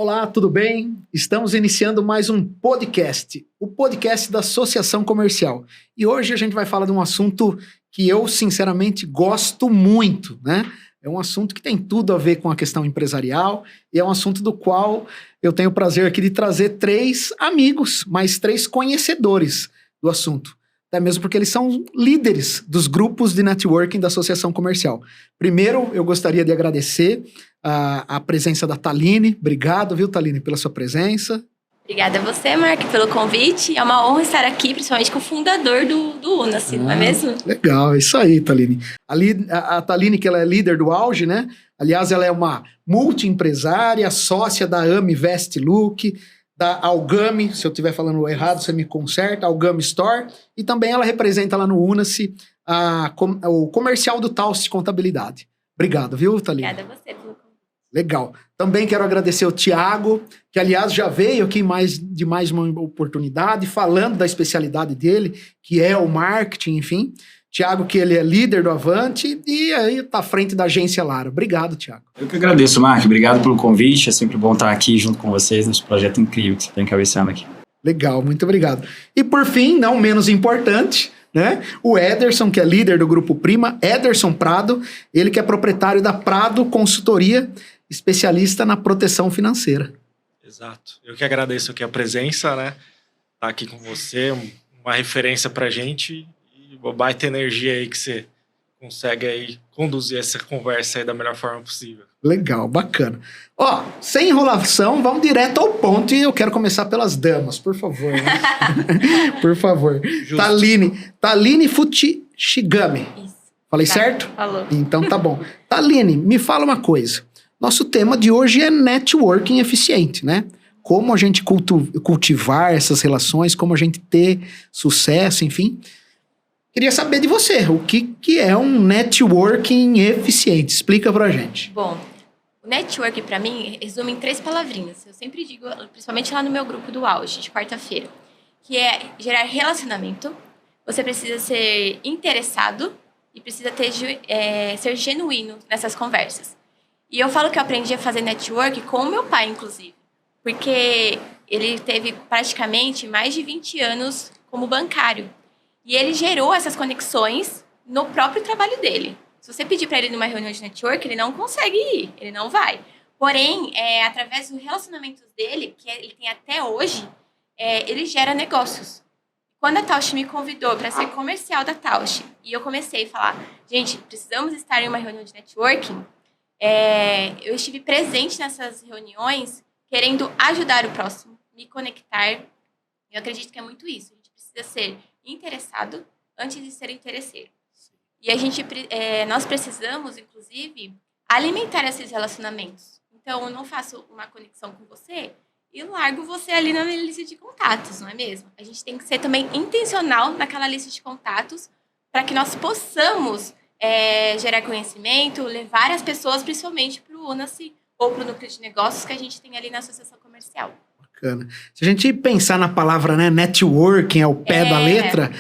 Olá, tudo bem? Estamos iniciando mais um podcast, o podcast da Associação Comercial. E hoje a gente vai falar de um assunto que eu, sinceramente, gosto muito, né? É um assunto que tem tudo a ver com a questão empresarial e é um assunto do qual eu tenho o prazer aqui de trazer 3 amigos, mais 3 conhecedores do assunto. Até mesmo porque eles são líderes dos grupos de networking da Associação Comercial. Primeiro, eu gostaria de agradecer a presença da Thaline. Obrigado, viu, Thaline, pela sua presença. Obrigada a você, Mark, pelo convite. É uma honra estar aqui, principalmente com o fundador do Unacy, não é mesmo? Legal, é isso aí, Thaline. A Thaline, que ela é líder do Auge, né? Aliás, ela é uma multi-empresária, sócia da AMI Vest Look, da Algami, se eu estiver falando errado, você me conserta, Algami Store, e também ela representa lá no Unacy o comercial do Taust Contabilidade. Obrigado, viu, Thaline? Obrigada a você pelo convite. Legal. Também quero agradecer o Thiago, que aliás já veio aqui de mais uma oportunidade, falando da especialidade dele, que é o marketing, enfim. Thiago, que ele é líder do Avante e aí está à frente da agência Lara. Obrigado, Thiago. Eu que agradeço, Mark. Obrigado pelo convite. É sempre bom estar aqui junto com vocês nesse projeto incrível que você está encabeçando aqui. Legal, muito obrigado. E por fim, não menos importante, né? O Ederson, que é líder do Grupo Prima, Ederson Prado, ele que é proprietário da Prado Consultoria, especialista na proteção financeira. Exato. Eu que agradeço aqui a presença, né? Estar aqui com você, uma referência pra gente e uma baita energia aí que você consegue aí conduzir essa conversa aí da melhor forma possível. Legal, bacana. Ó, sem enrolação, vamos direto ao ponto e eu quero começar pelas damas, por favor. Né? Por favor. Justo. Thaline Futishigami. Isso. Falei certo? Falou. Então tá bom. Thaline, me fala uma coisa. Nosso tema de hoje é networking eficiente, né? Como a gente cultivar essas relações, como a gente ter sucesso, enfim. Queria saber de você, o que é um networking eficiente? Explica pra gente. Bom, o networking pra mim resume em 3 palavrinhas. Eu sempre digo, principalmente lá no meu grupo do Auge, de quarta-feira, que é gerar relacionamento, você precisa ser interessado e precisa ser genuíno nessas conversas. E eu falo que eu aprendi a fazer network com o meu pai, inclusive. Porque ele teve praticamente mais de 20 anos como bancário. E ele gerou essas conexões no próprio trabalho dele. Se você pedir para ele numa reunião de network, ele não consegue ir, ele não vai. Porém, através dos relacionamentos dele, que ele tem até hoje, ele gera negócios. Quando a Taust me convidou para ser comercial da Taust, e eu comecei a falar, gente, precisamos estar em uma reunião de networking, eu estive presente nessas reuniões querendo ajudar o próximo, me conectar. Eu acredito que é muito isso. A gente precisa ser interessado antes de ser interesseiro. E nós precisamos, inclusive, alimentar esses relacionamentos. Então, eu não faço uma conexão com você e largo você ali na minha lista de contatos, não é mesmo? A gente tem que ser também intencional naquela lista de contatos para que nós possamos gerar conhecimento, levar as pessoas principalmente para o Unacy ou para o núcleo de negócios que a gente tem ali na Associação Comercial. Bacana. Se a gente pensar na palavra, né, networking ao pé da letra,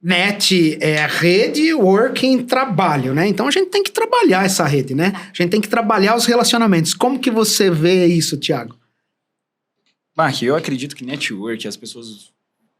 net é rede, working trabalho, né? Então a gente tem que trabalhar essa rede, né? A gente tem que trabalhar os relacionamentos. Como que você vê isso, Thiago? Mark, eu acredito que network, as pessoas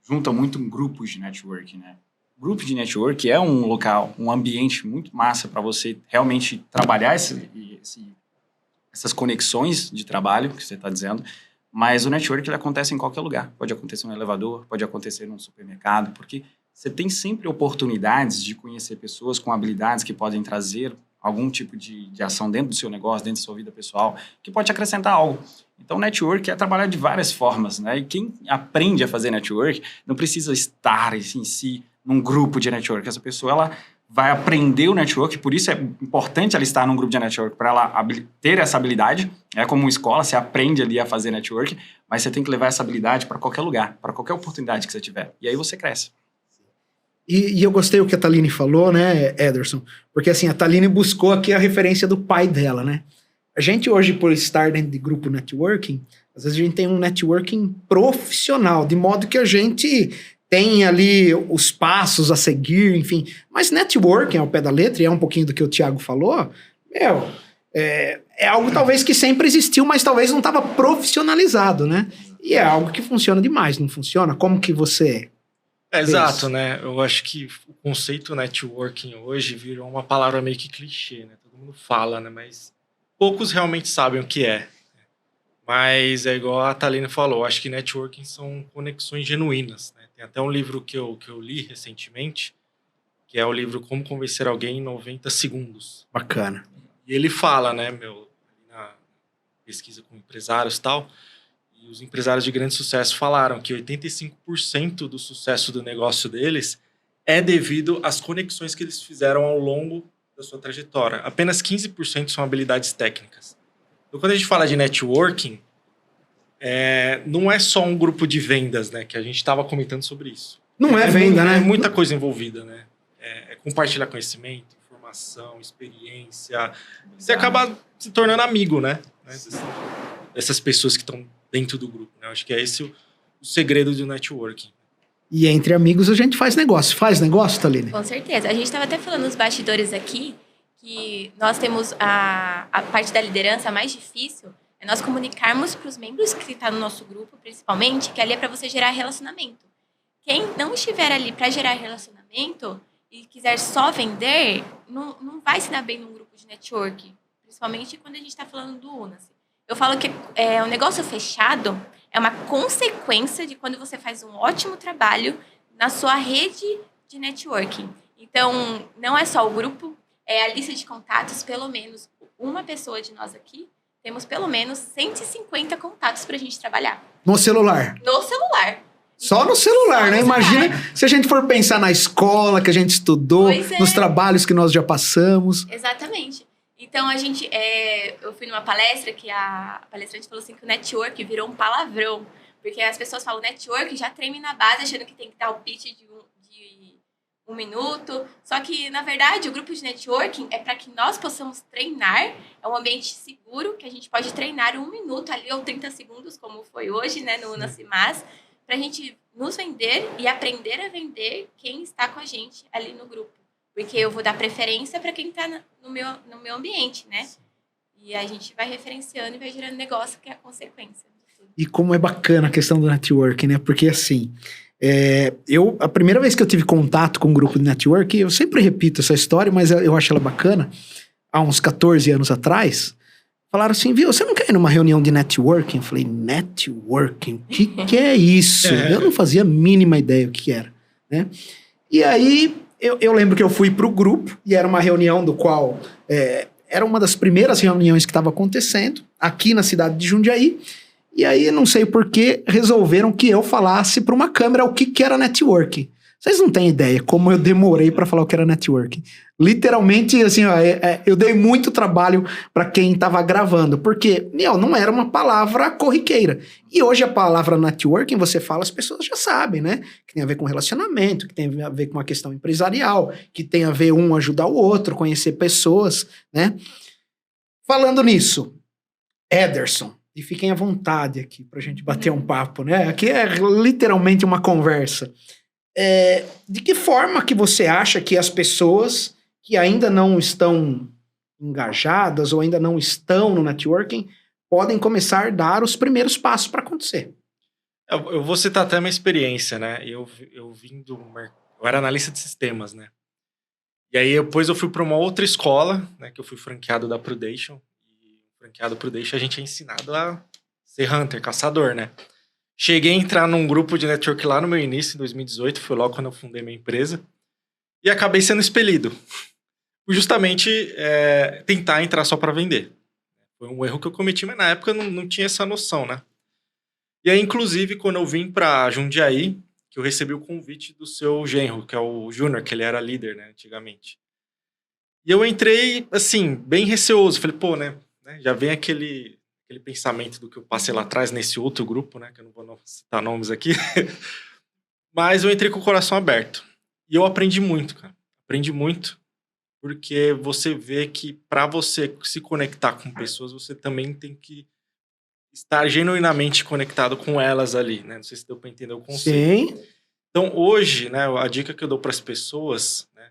juntam muito em grupos de network, né? Grupo de network é um local, um ambiente muito massa para você realmente trabalhar essas conexões de trabalho que você está dizendo, mas o network ele acontece em qualquer lugar. Pode acontecer no elevador, pode acontecer num supermercado, porque você tem sempre oportunidades de conhecer pessoas com habilidades que podem trazer algum tipo de ação dentro do seu negócio, dentro da sua vida pessoal, que pode acrescentar algo. Então, network é trabalhar de várias formas, né? E quem aprende a fazer network não precisa estar em si num grupo de network. Essa pessoa, ela vai aprender o network, por isso é importante ela estar num grupo de network, para ela ter essa habilidade. É como uma escola, você aprende ali a fazer network, mas você tem que levar essa habilidade para qualquer lugar, para qualquer oportunidade que você tiver. E aí você cresce. E eu gostei o que a Thaline falou, né, Ederson? Porque assim, a Thaline buscou aqui a referência do pai dela, né? A gente hoje, por estar dentro de grupo networking, às vezes a gente tem um networking profissional, de modo que a gente tem ali os passos a seguir, enfim. Mas networking ao pé da letra, e é um pouquinho do que o Thiago falou, é algo talvez que sempre existiu, mas talvez não estava profissionalizado, né? E é algo que funciona demais, não funciona? Como que você... Exato, né? Eu acho que o conceito networking hoje virou uma palavra meio que clichê, né? Todo mundo fala, né? Mas poucos realmente sabem o que é. Mas é igual a Thaline falou, acho que networking são conexões genuínas, né? Tem até um livro que eu li recentemente, que é o livro Como Convencer Alguém em 90 Segundos. Bacana. E ele fala, né, na pesquisa com empresários e tal, e os empresários de grande sucesso falaram que 85% do sucesso do negócio deles é devido às conexões que eles fizeram ao longo da sua trajetória. Apenas 15% são habilidades técnicas. Então, quando a gente fala de networking, não é só um grupo de vendas, né? Que a gente estava comentando sobre isso. Não é venda, né? É muita coisa envolvida, né? É compartilhar conhecimento, informação, experiência. Você acaba se tornando amigo, né? Dessas pessoas que estão dentro do grupo, né? Eu acho que é esse o segredo do networking. E entre amigos a gente faz negócio. Faz negócio, Thaline? Com certeza. A gente estava até falando nos bastidores aqui que nós temos a parte da liderança mais difícil é nós comunicarmos para os membros que estão no nosso grupo, principalmente, que ali é para você gerar relacionamento. Quem não estiver ali para gerar relacionamento e quiser só vender, não vai se dar bem num grupo de network, principalmente quando a gente está falando do Unas. Eu falo que um negócio fechado é uma consequência de quando você faz um ótimo trabalho na sua rede de networking. Então, não é só o grupo, é a lista de contatos, pelo menos uma pessoa de nós aqui, temos pelo menos 150 contatos para a gente trabalhar. No celular? No celular. Só no celular, Só né? no Imagina celular. se a gente for pensar na escola que a gente estudou, nos trabalhos que nós já passamos. Exatamente. Então, eu fui numa palestra que a palestrante falou assim que o network virou um palavrão. Porque as pessoas falam network, já tremem na base, achando que tem que dar o pitch de um minuto. Só que, na verdade, o grupo de networking é para que nós possamos treinar. É um ambiente seguro, que a gente pode treinar 1 minuto ali, ou 30 segundos, como foi hoje, né, no Unacimas, para a gente nos vender e aprender a vender quem está com a gente ali no grupo. Porque eu vou dar preferência para quem está no meu ambiente, né? E a gente vai referenciando e vai gerando negócio, que é a consequência de tudo. E como é bacana a questão do networking, né? Porque assim, a primeira vez que eu tive contato com um grupo de networking, eu sempre repito essa história, mas eu acho ela bacana. Há uns 14 anos atrás, falaram assim, viu, você não quer ir numa reunião de networking? Eu falei, networking? O que é isso? Eu não fazia a mínima ideia o que era, né? E aí, eu lembro que eu fui pro grupo, e era uma reunião do qual... era uma das primeiras reuniões que estava acontecendo, aqui na cidade de Jundiaí, e aí, não sei porquê, resolveram que eu falasse para uma câmera o que era networking. Vocês não têm ideia como eu demorei para falar o que era networking. Literalmente, assim, eu dei muito trabalho para quem estava gravando, porque, não era uma palavra corriqueira. E hoje a palavra networking, você fala, as pessoas já sabem, né? Que tem a ver com relacionamento, que tem a ver com uma questão empresarial, que tem a ver um ajudar o outro, conhecer pessoas, né? Falando nisso, Ederson, e fiquem à vontade aqui pra gente bater um papo, né? Aqui é literalmente uma conversa. De que forma que você acha que as pessoas que ainda não estão engajadas ou ainda não estão no networking podem começar a dar os primeiros passos para acontecer? Eu vou citar até a minha experiência, né? Eu era analista de sistemas, né? E aí depois eu fui para uma outra escola, né? Que eu fui franqueado da Prudential. Franqueado Prudential, a gente é ensinado a ser hunter, caçador, né? Cheguei a entrar num grupo de network lá no meu início, em 2018, foi logo quando eu fundei minha empresa, e acabei sendo expelido. Justamente tentar entrar só para vender. Foi um erro que eu cometi, mas na época eu não tinha essa noção, né? E aí, inclusive, quando eu vim para Jundiaí, que eu recebi o convite do seu genro, que é o Júnior, que ele era líder, né, antigamente. E eu entrei, assim, bem receoso. Falei, pô, né? Já vem aquele pensamento do que eu passei lá atrás nesse outro grupo, né? Que eu não vou citar nomes aqui. Mas eu entrei com o coração aberto. E eu aprendi muito, cara. Aprendi muito. Porque você vê que para você se conectar com pessoas, você também tem que estar genuinamente conectado com elas ali, né? Não sei se deu para entender o conceito. Sim. Então, hoje, né? A dica que eu dou para as pessoas, né?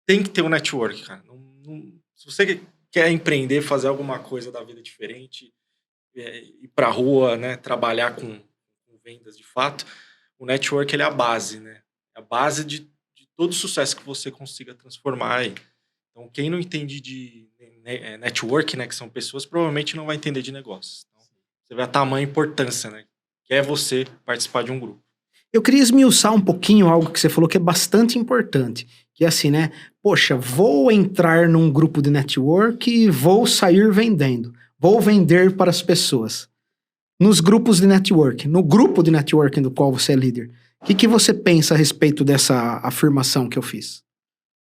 Tem que ter um network, cara. Se você quer empreender, fazer alguma coisa da vida diferente, ir pra rua, né, trabalhar com vendas de fato, o network ele é a base, né? É a base de todo o sucesso que você consiga transformar aí. Então, quem não entende de network, né, que são pessoas, provavelmente não vai entender de negócios. Então, você vê a tamanha importância, né? Que é você participar de um grupo. Eu queria esmiuçar um pouquinho algo que você falou que é bastante importante. Que é assim, né? Poxa, vou entrar num grupo de network e vou sair vendendo. Vou vender para as pessoas. Nos grupos de network, no grupo de networking do qual você é líder, o que você pensa a respeito dessa afirmação que eu fiz?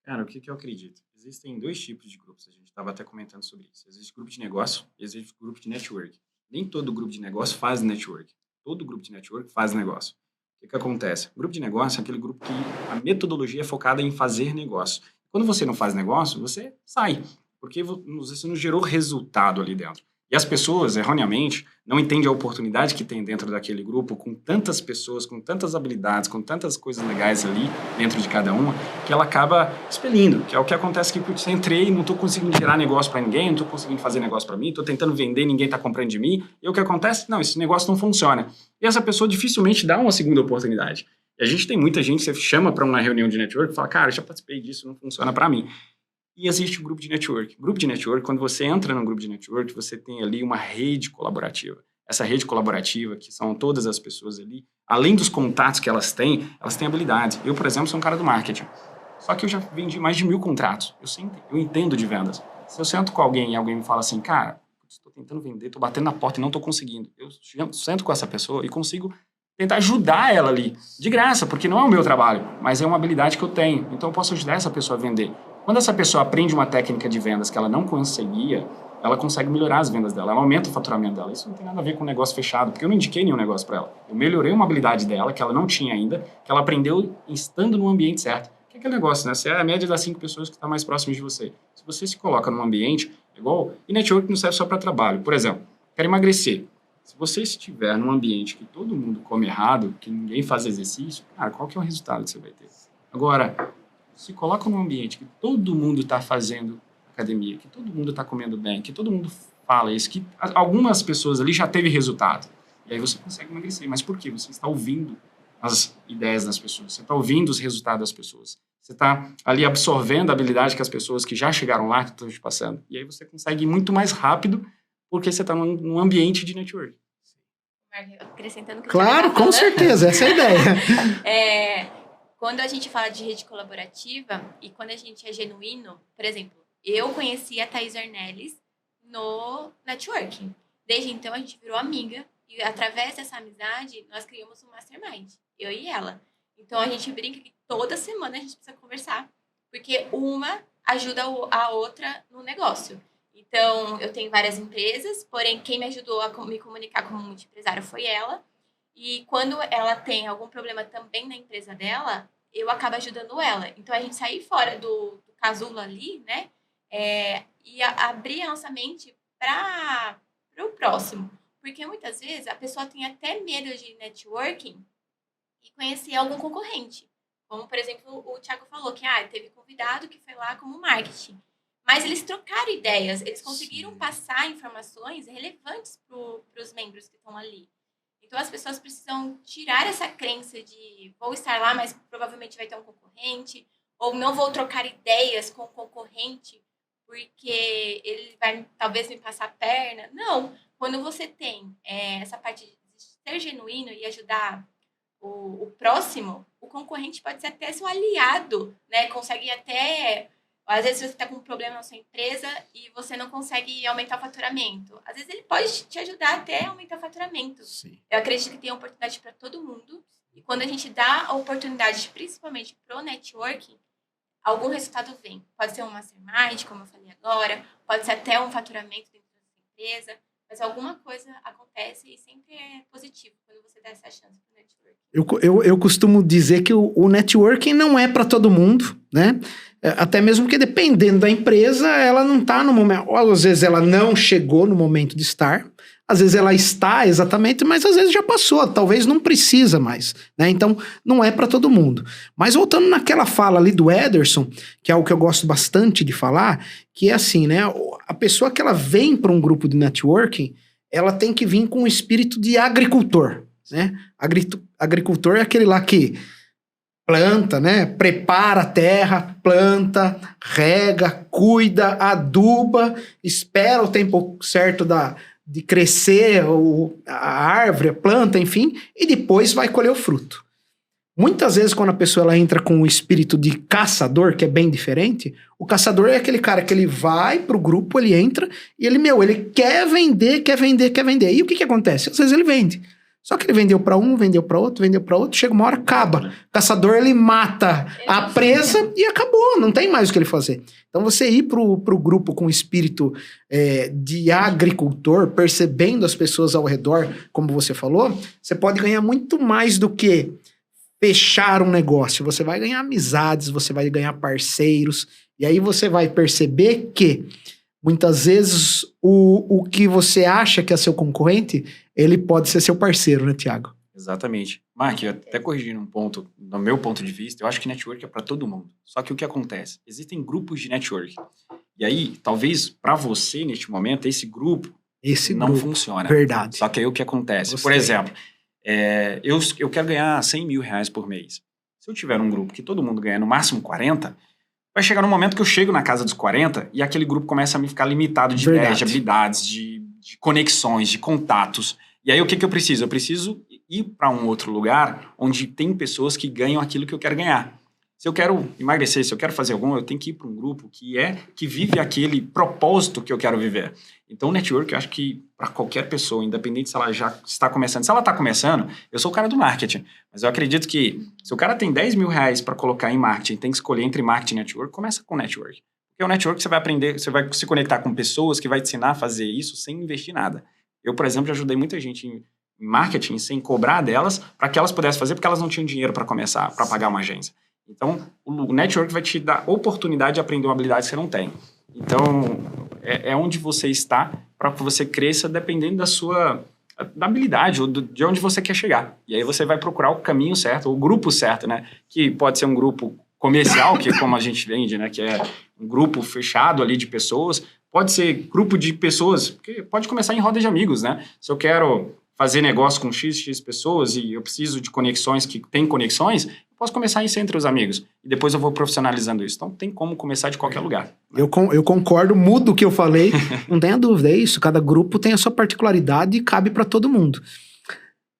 Cara, o que eu acredito? Existem 2 tipos de grupos, a gente estava até comentando sobre isso. Existe grupo de negócio e existe grupo de network. Nem todo grupo de negócio faz network. Todo grupo de network faz negócio. O que acontece? O grupo de negócio é aquele grupo que a metodologia é focada em fazer negócio. Quando você não faz negócio, você sai, porque você não gerou resultado ali dentro. E as pessoas, erroneamente, não entendem a oportunidade que tem dentro daquele grupo, com tantas pessoas, com tantas habilidades, com tantas coisas legais ali dentro de cada uma, que ela acaba expelindo, que é o que acontece que eu entrei, não estou conseguindo gerar negócio para ninguém, não estou conseguindo fazer negócio para mim, estou tentando vender, ninguém está comprando de mim, e o que acontece? Não, esse negócio não funciona. E essa pessoa dificilmente dá uma segunda oportunidade. E a gente tem muita gente, você chama para uma reunião de network e fala, cara, já participei disso, não funciona para mim. E existe o grupo de network. Grupo de network, quando você entra num grupo de network, você tem ali uma rede colaborativa. Essa rede colaborativa, que são todas as pessoas ali, além dos contatos que elas têm habilidades. Eu, por exemplo, sou um cara do marketing. Só que eu já vendi mais de 1000 contratos. Eu entendo de vendas. Se eu sento com alguém e alguém me fala assim, cara, estou tentando vender, estou batendo na porta e não estou conseguindo. Eu sento com essa pessoa e consigo tentar ajudar ela ali, de graça, porque não é o meu trabalho, mas é uma habilidade que eu tenho. Então eu posso ajudar essa pessoa a vender. Quando essa pessoa aprende uma técnica de vendas que ela não conseguia, ela consegue melhorar as vendas dela, ela aumenta o faturamento dela. Isso não tem nada a ver com um negócio fechado, porque eu não indiquei nenhum negócio para ela. Eu melhorei uma habilidade dela, que ela não tinha ainda, que ela aprendeu estando no ambiente certo. Que é aquele negócio, né? Você é a média das 5 pessoas que estão mais próximas de você. Se você se coloca num ambiente igual... E network não serve só para trabalho. Por exemplo, quero emagrecer. Se você estiver num ambiente que todo mundo come errado, que ninguém faz exercício, cara, qual que é o resultado que você vai ter? Agora... se coloca num ambiente que todo mundo está fazendo academia, que todo mundo está comendo bem, que todo mundo fala isso, que algumas pessoas ali já teve resultado. E aí você consegue emagrecer. Mas por quê? Você está ouvindo as ideias das pessoas, você está ouvindo os resultados das pessoas. Você está ali absorvendo a habilidade que as pessoas que já chegaram lá, que estão te passando. E aí você consegue ir muito mais rápido porque você está num ambiente de network. Acrescentando o que Claro, com certeza, essa é a ideia. Quando a gente fala de rede colaborativa e quando a gente é genuíno, por exemplo, eu conheci a Thaís Ornelis no networking. Desde então a gente virou amiga e através dessa amizade nós criamos um mastermind, eu e ela. Então a gente brinca que toda semana a gente precisa conversar, porque uma ajuda a outra no negócio. Então eu tenho várias empresas, porém quem me ajudou a me comunicar como multiempresária foi ela. E quando ela tem algum problema também na empresa dela, eu acabo ajudando ela. Então, a gente sair fora do casulo ali, né? E abrir a nossa mente para o próximo. Porque muitas vezes a pessoa tem até medo de networking e conhecer algum concorrente. Como, por exemplo, o Thiago falou que teve convidado que foi lá como marketing. Mas eles trocaram ideias, eles conseguiram passar informações relevantes para os membros que estão ali. Então, as pessoas precisam tirar essa crença de vou estar lá, mas provavelmente vai ter um concorrente, ou não vou trocar ideias com o concorrente porque ele vai talvez me passar a perna. Não, quando você tem essa parte de ser genuíno e ajudar o próximo, o concorrente pode ser até seu aliado, né? Consegue até... Às vezes você está com um problema na sua empresa e você não consegue aumentar o faturamento. Às vezes ele pode te ajudar até a aumentar o faturamento. Sim. Eu acredito que tem oportunidade para todo mundo. E quando a gente dá a oportunidade, principalmente para o networking, algum resultado vem. Pode ser um mastermind, como eu falei agora. Pode ser até um faturamento dentro da sua empresa. Mas alguma coisa acontece e sempre é positivo quando você dá essa chance para o networking. Eu costumo dizer que o networking não é para todo mundo, né? Até mesmo que dependendo da empresa, ela não está no momento... Ou às vezes ela não chegou no momento de estar, Às vezes ela está exatamente, mas às vezes já passou, talvez não precisa mais, né? Então, não é para todo mundo. Mas voltando naquela fala ali do Ederson, que é algo que eu gosto bastante de falar, que é assim, né? A pessoa que ela vem para um grupo de networking, ela tem que vir com o espírito de agricultor, né? Agricultor é aquele lá que planta, né? Prepara a terra, planta, rega, cuida, aduba, espera o tempo certo de crescer a árvore, a planta, enfim, e depois vai colher o fruto. Muitas vezes, quando a pessoa ela entra com o espírito de caçador, que é bem diferente, o caçador é aquele cara que ele vai pro grupo, ele entra e ele quer vender, quer vender, quer vender. E o que acontece? Às vezes ele vende. Só que ele vendeu para um, vendeu para outro, chega uma hora, acaba. O caçador, ele mata a presa e acabou, não tem mais o que ele fazer. Então, você ir pro grupo com o espírito de agricultor, percebendo as pessoas ao redor, como você falou, você pode ganhar muito mais do que fechar um negócio. Você vai ganhar amizades, você vai ganhar parceiros, e aí você vai perceber que muitas vezes o que você acha que é seu concorrente, ele pode ser seu parceiro, né, Thiago? Exatamente. Mark, até corrigindo um ponto, do meu ponto de vista, eu acho que network é para todo mundo. Só que o que acontece? Existem grupos de network. E aí, talvez para você, neste momento, esse grupo não funciona. Verdade. Só que aí o que acontece? Gostei. Por exemplo, eu quero ganhar 100 mil reais por mês. Se eu tiver um grupo que todo mundo ganha no máximo 40, vai chegar um momento que eu chego na casa dos 40 e aquele grupo começa a me ficar limitado de ideias, de habilidades, de conexões, de contatos. E aí o que eu preciso? Eu preciso ir para um outro lugar onde tem pessoas que ganham aquilo que eu quero ganhar. Se eu quero emagrecer, se eu quero fazer algum, eu tenho que ir para um grupo que vive aquele propósito que eu quero viver. Então, o network, eu acho que para qualquer pessoa, independente se ela já está começando, se ela está começando, eu sou o cara do marketing, mas eu acredito que se o cara tem 10 mil reais para colocar em marketing, tem que escolher entre marketing e network, começa com network. Porque o network você vai aprender, você vai se conectar com pessoas que vai te ensinar a fazer isso sem investir nada. Eu, por exemplo, já ajudei muita gente em marketing sem cobrar delas para que elas pudessem fazer, porque elas não tinham dinheiro para começar, para pagar uma agência. Então, o network vai te dar oportunidade de aprender uma habilidade que você não tem. Então, é onde você está para que você cresça dependendo da habilidade ou de onde você quer chegar. E aí você vai procurar o caminho certo, o grupo certo, né? Que pode ser um grupo comercial, que é como a gente vende, né? Que é um grupo fechado ali de pessoas. Pode ser grupo de pessoas, porque pode começar em roda de amigos, né? Se eu quero fazer negócio com X pessoas e eu preciso de conexões que têm conexões, eu posso começar isso entre os amigos. E depois eu vou profissionalizando isso. Então, tem como começar de qualquer lugar. Eu concordo, mudo o que eu falei. Não tenha dúvida, é isso. Cada grupo tem a sua particularidade e cabe para todo mundo.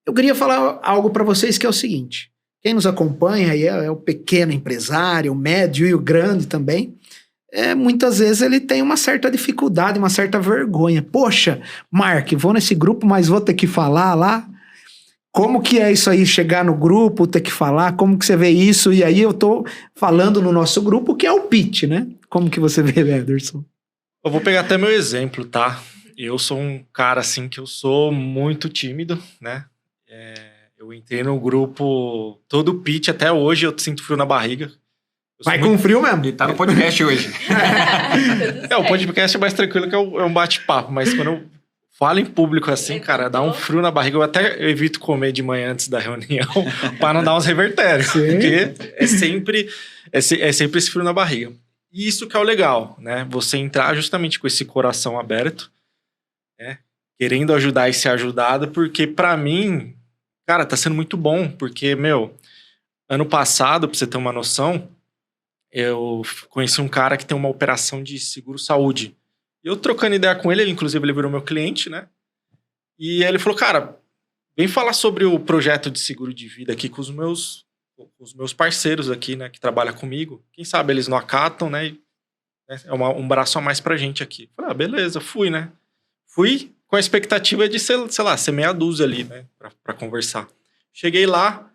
Eu queria falar algo para vocês que é o seguinte. Quem nos acompanha aí é o pequeno empresário, o médio e o grande também. Muitas vezes ele tem uma certa dificuldade, uma certa vergonha. Poxa, Mark, vou nesse grupo, mas vou ter que falar lá. Como que é isso aí, chegar no grupo, ter que falar? Como que você vê isso? E aí eu tô falando no nosso grupo, que é o pitch, né? Como que você vê, Ederson? Eu vou pegar até meu exemplo, tá? Eu sou um cara, assim, que eu sou muito tímido, né? Eu entrei no grupo, todo pitch, até hoje eu sinto frio na barriga. Vai com frio mesmo. Ele tá no podcast hoje. O podcast é mais tranquilo, que é um bate-papo. Mas quando eu falo em público assim, cara, dá um frio na barriga. Eu evito comer de manhã antes da reunião para não dar uns revertérios. Porque é sempre esse frio na barriga. E isso que é o legal, né? Você entrar justamente com esse coração aberto, né? Querendo ajudar e ser ajudado. Porque pra mim, cara, tá sendo muito bom. Porque, ano passado, pra você ter uma noção, eu conheci um cara que tem uma operação de seguro-saúde. Eu trocando ideia com ele, inclusive ele virou meu cliente, né? E ele falou, cara, vem falar sobre o projeto de seguro de vida aqui com os meus parceiros aqui, né? Que trabalham comigo. Quem sabe eles não acatam, né? É um braço a mais pra gente aqui. Falei, beleza, fui, né? Fui com a expectativa de ser, sei lá, ser meia dúzia ali, né? Pra conversar. Cheguei lá,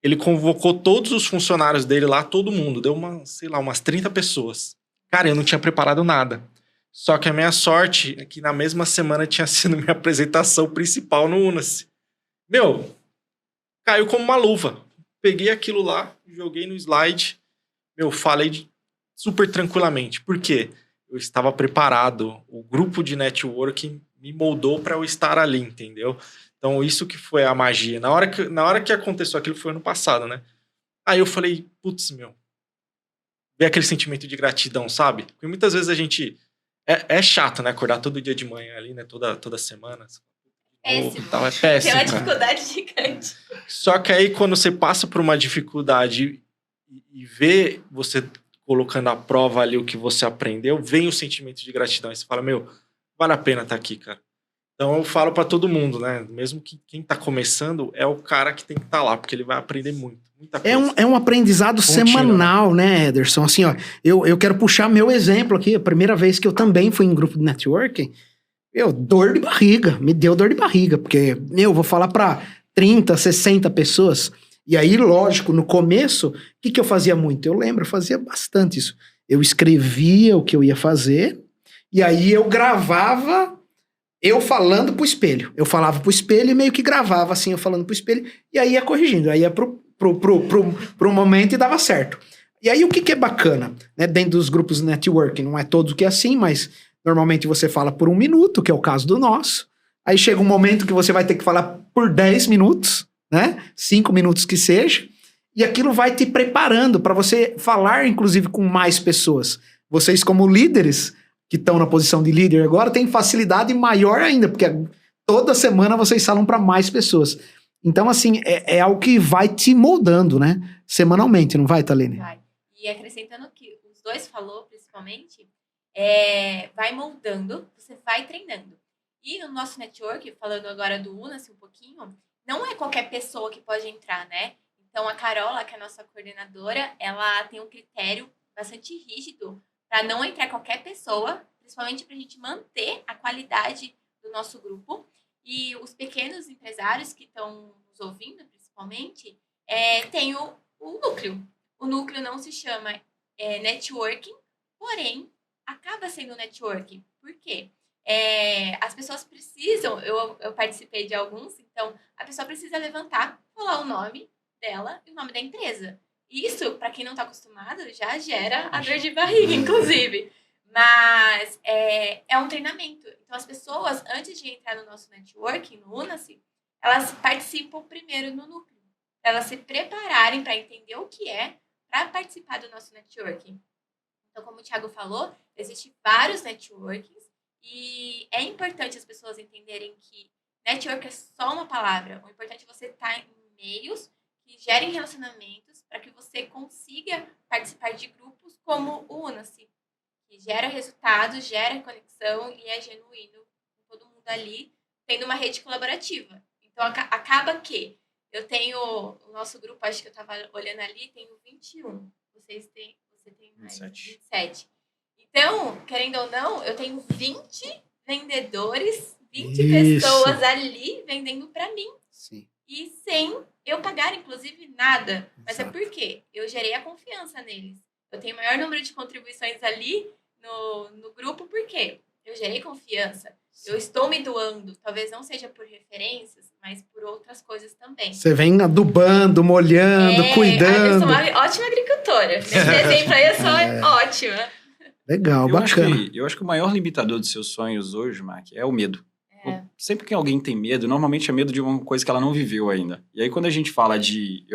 ele convocou todos os funcionários dele lá, todo mundo. Deu umas 30 pessoas. Cara, eu não tinha preparado nada. Só que a minha sorte é que na mesma semana tinha sido minha apresentação principal no Unace. Caiu como uma luva. Peguei aquilo lá, joguei no slide. Falei super tranquilamente. Por quê? Eu estava preparado. O grupo de networking me moldou para eu estar ali, entendeu? Então, isso que foi a magia. Na hora que aconteceu aquilo, foi ano passado, né? Aí eu falei, putz, meu, veio aquele sentimento de gratidão, sabe? Porque muitas vezes a gente... É chato, né? Acordar todo dia de manhã ali, né? Toda semana. Péssimo. Tal, é péssimo. Tem uma dificuldade gigante. Só que aí, quando você passa por uma dificuldade e vê você colocando à prova ali o que você aprendeu, vem o sentimento de gratidão. E você fala, meu, vale a pena estar aqui, cara. Então, eu falo pra todo mundo, né? Mesmo que quem tá começando é o cara que tem que estar lá, porque ele vai aprender muito. Muita coisa. É um aprendizado Contínuo, semanal, né, Ederson? Assim, ó, eu quero puxar meu exemplo aqui. A primeira vez que eu também fui em grupo de networking, dor de barriga. Me deu dor de barriga, porque, eu vou falar pra 30, 60 pessoas. E aí, lógico, no começo, o que eu fazia muito? Eu lembro, eu fazia bastante isso. Eu escrevia o que eu ia fazer, e aí eu gravava eu falando pro espelho. Eu falava pro espelho e meio que gravava assim, eu falando pro espelho, e aí ia corrigindo. Aí ia pro momento e dava certo. E aí o que é bacana, né? Dentro dos grupos de networking, não é todos que é assim, mas normalmente você fala por 1 minuto, que é o caso do nosso. Aí chega um momento que você vai ter que falar por 10 minutos, né? 5 minutos que seja. E aquilo vai te preparando para você falar, inclusive, com mais pessoas. Vocês, como líderes, que estão na posição de líder agora, têm facilidade maior ainda, porque toda semana vocês falam para mais pessoas. Então, assim, é algo que vai te moldando, né? Semanalmente, não vai, Thalene? Vai. E acrescentando que os dois falou, principalmente, vai moldando, você vai treinando. E no nosso network, falando agora do Una-se um pouquinho, não é qualquer pessoa que pode entrar, né? Então, a Carola, que é a nossa coordenadora, ela tem um critério bastante rígido para não entrar qualquer pessoa, principalmente para a gente manter a qualidade do nosso grupo. E os pequenos empresários que estão nos ouvindo, principalmente, tem o núcleo. O núcleo não se chama networking, porém, acaba sendo networking. Por quê? As pessoas precisam, eu participei de alguns, então a pessoa precisa levantar, falar o nome dela e o nome da empresa. Isso, para quem não está acostumado, já gera a dor de barriga, inclusive. Mas é um treinamento. Então, as pessoas, antes de entrar no nosso networking, no Una-se, elas participam primeiro no núcleo. Elas se prepararem para entender o que é para participar do nosso networking. Então, como o Thiago falou, existem vários networkings e é importante as pessoas entenderem que network é só uma palavra. O importante é você estar em meios que gerem relacionamentos para que você consiga participar de grupos como o Una-se, que gera resultados, gera conexão e é genuíno com todo mundo ali, tendo uma rede colaborativa. Então, acaba que eu tenho o nosso grupo, acho que eu estava olhando ali, tenho 21. Você tem mais 27. Então, querendo ou não, eu tenho 20 vendedores, 20 pessoas ali vendendo para mim. Sim. E sem eu pagar, inclusive, nada. Mas Exato. é porque eu gerei a confiança neles. Eu tenho o maior número de contribuições ali no grupo, porque eu gerei confiança. Eu estou me doando. Talvez não seja por referências, mas por outras coisas também. Você vem adubando, molhando, Eu cuidando. sou uma ótima agricultora. Nesse exemplo aí eu sou ótima. Legal, bacana. Eu acho que o maior limitador dos seus sonhos hoje, Mark, é o medo. Sempre que alguém tem medo, normalmente é medo de uma coisa que ela não viveu ainda. E aí quando a gente fala de...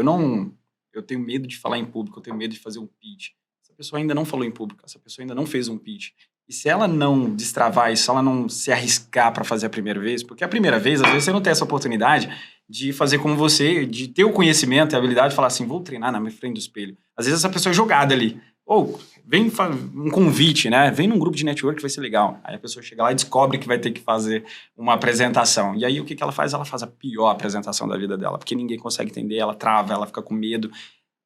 Eu tenho medo de falar em público, eu tenho medo de fazer um pitch. Essa pessoa ainda não falou em público, essa pessoa ainda não fez um pitch. E se ela não destravar isso, se ela não se arriscar para fazer a primeira vez, porque a primeira vez, às vezes você não tem essa oportunidade de fazer como você, de ter o conhecimento e a habilidade de falar assim, vou treinar na minha frente do espelho. Às vezes essa pessoa é jogada ali. Ou vem um convite, né? Vem num grupo de network que vai ser legal. Aí a pessoa chega lá e descobre que vai ter que fazer uma apresentação. E aí o que ela faz? Ela faz a pior apresentação da vida dela, porque ninguém consegue entender, ela trava, ela fica com medo.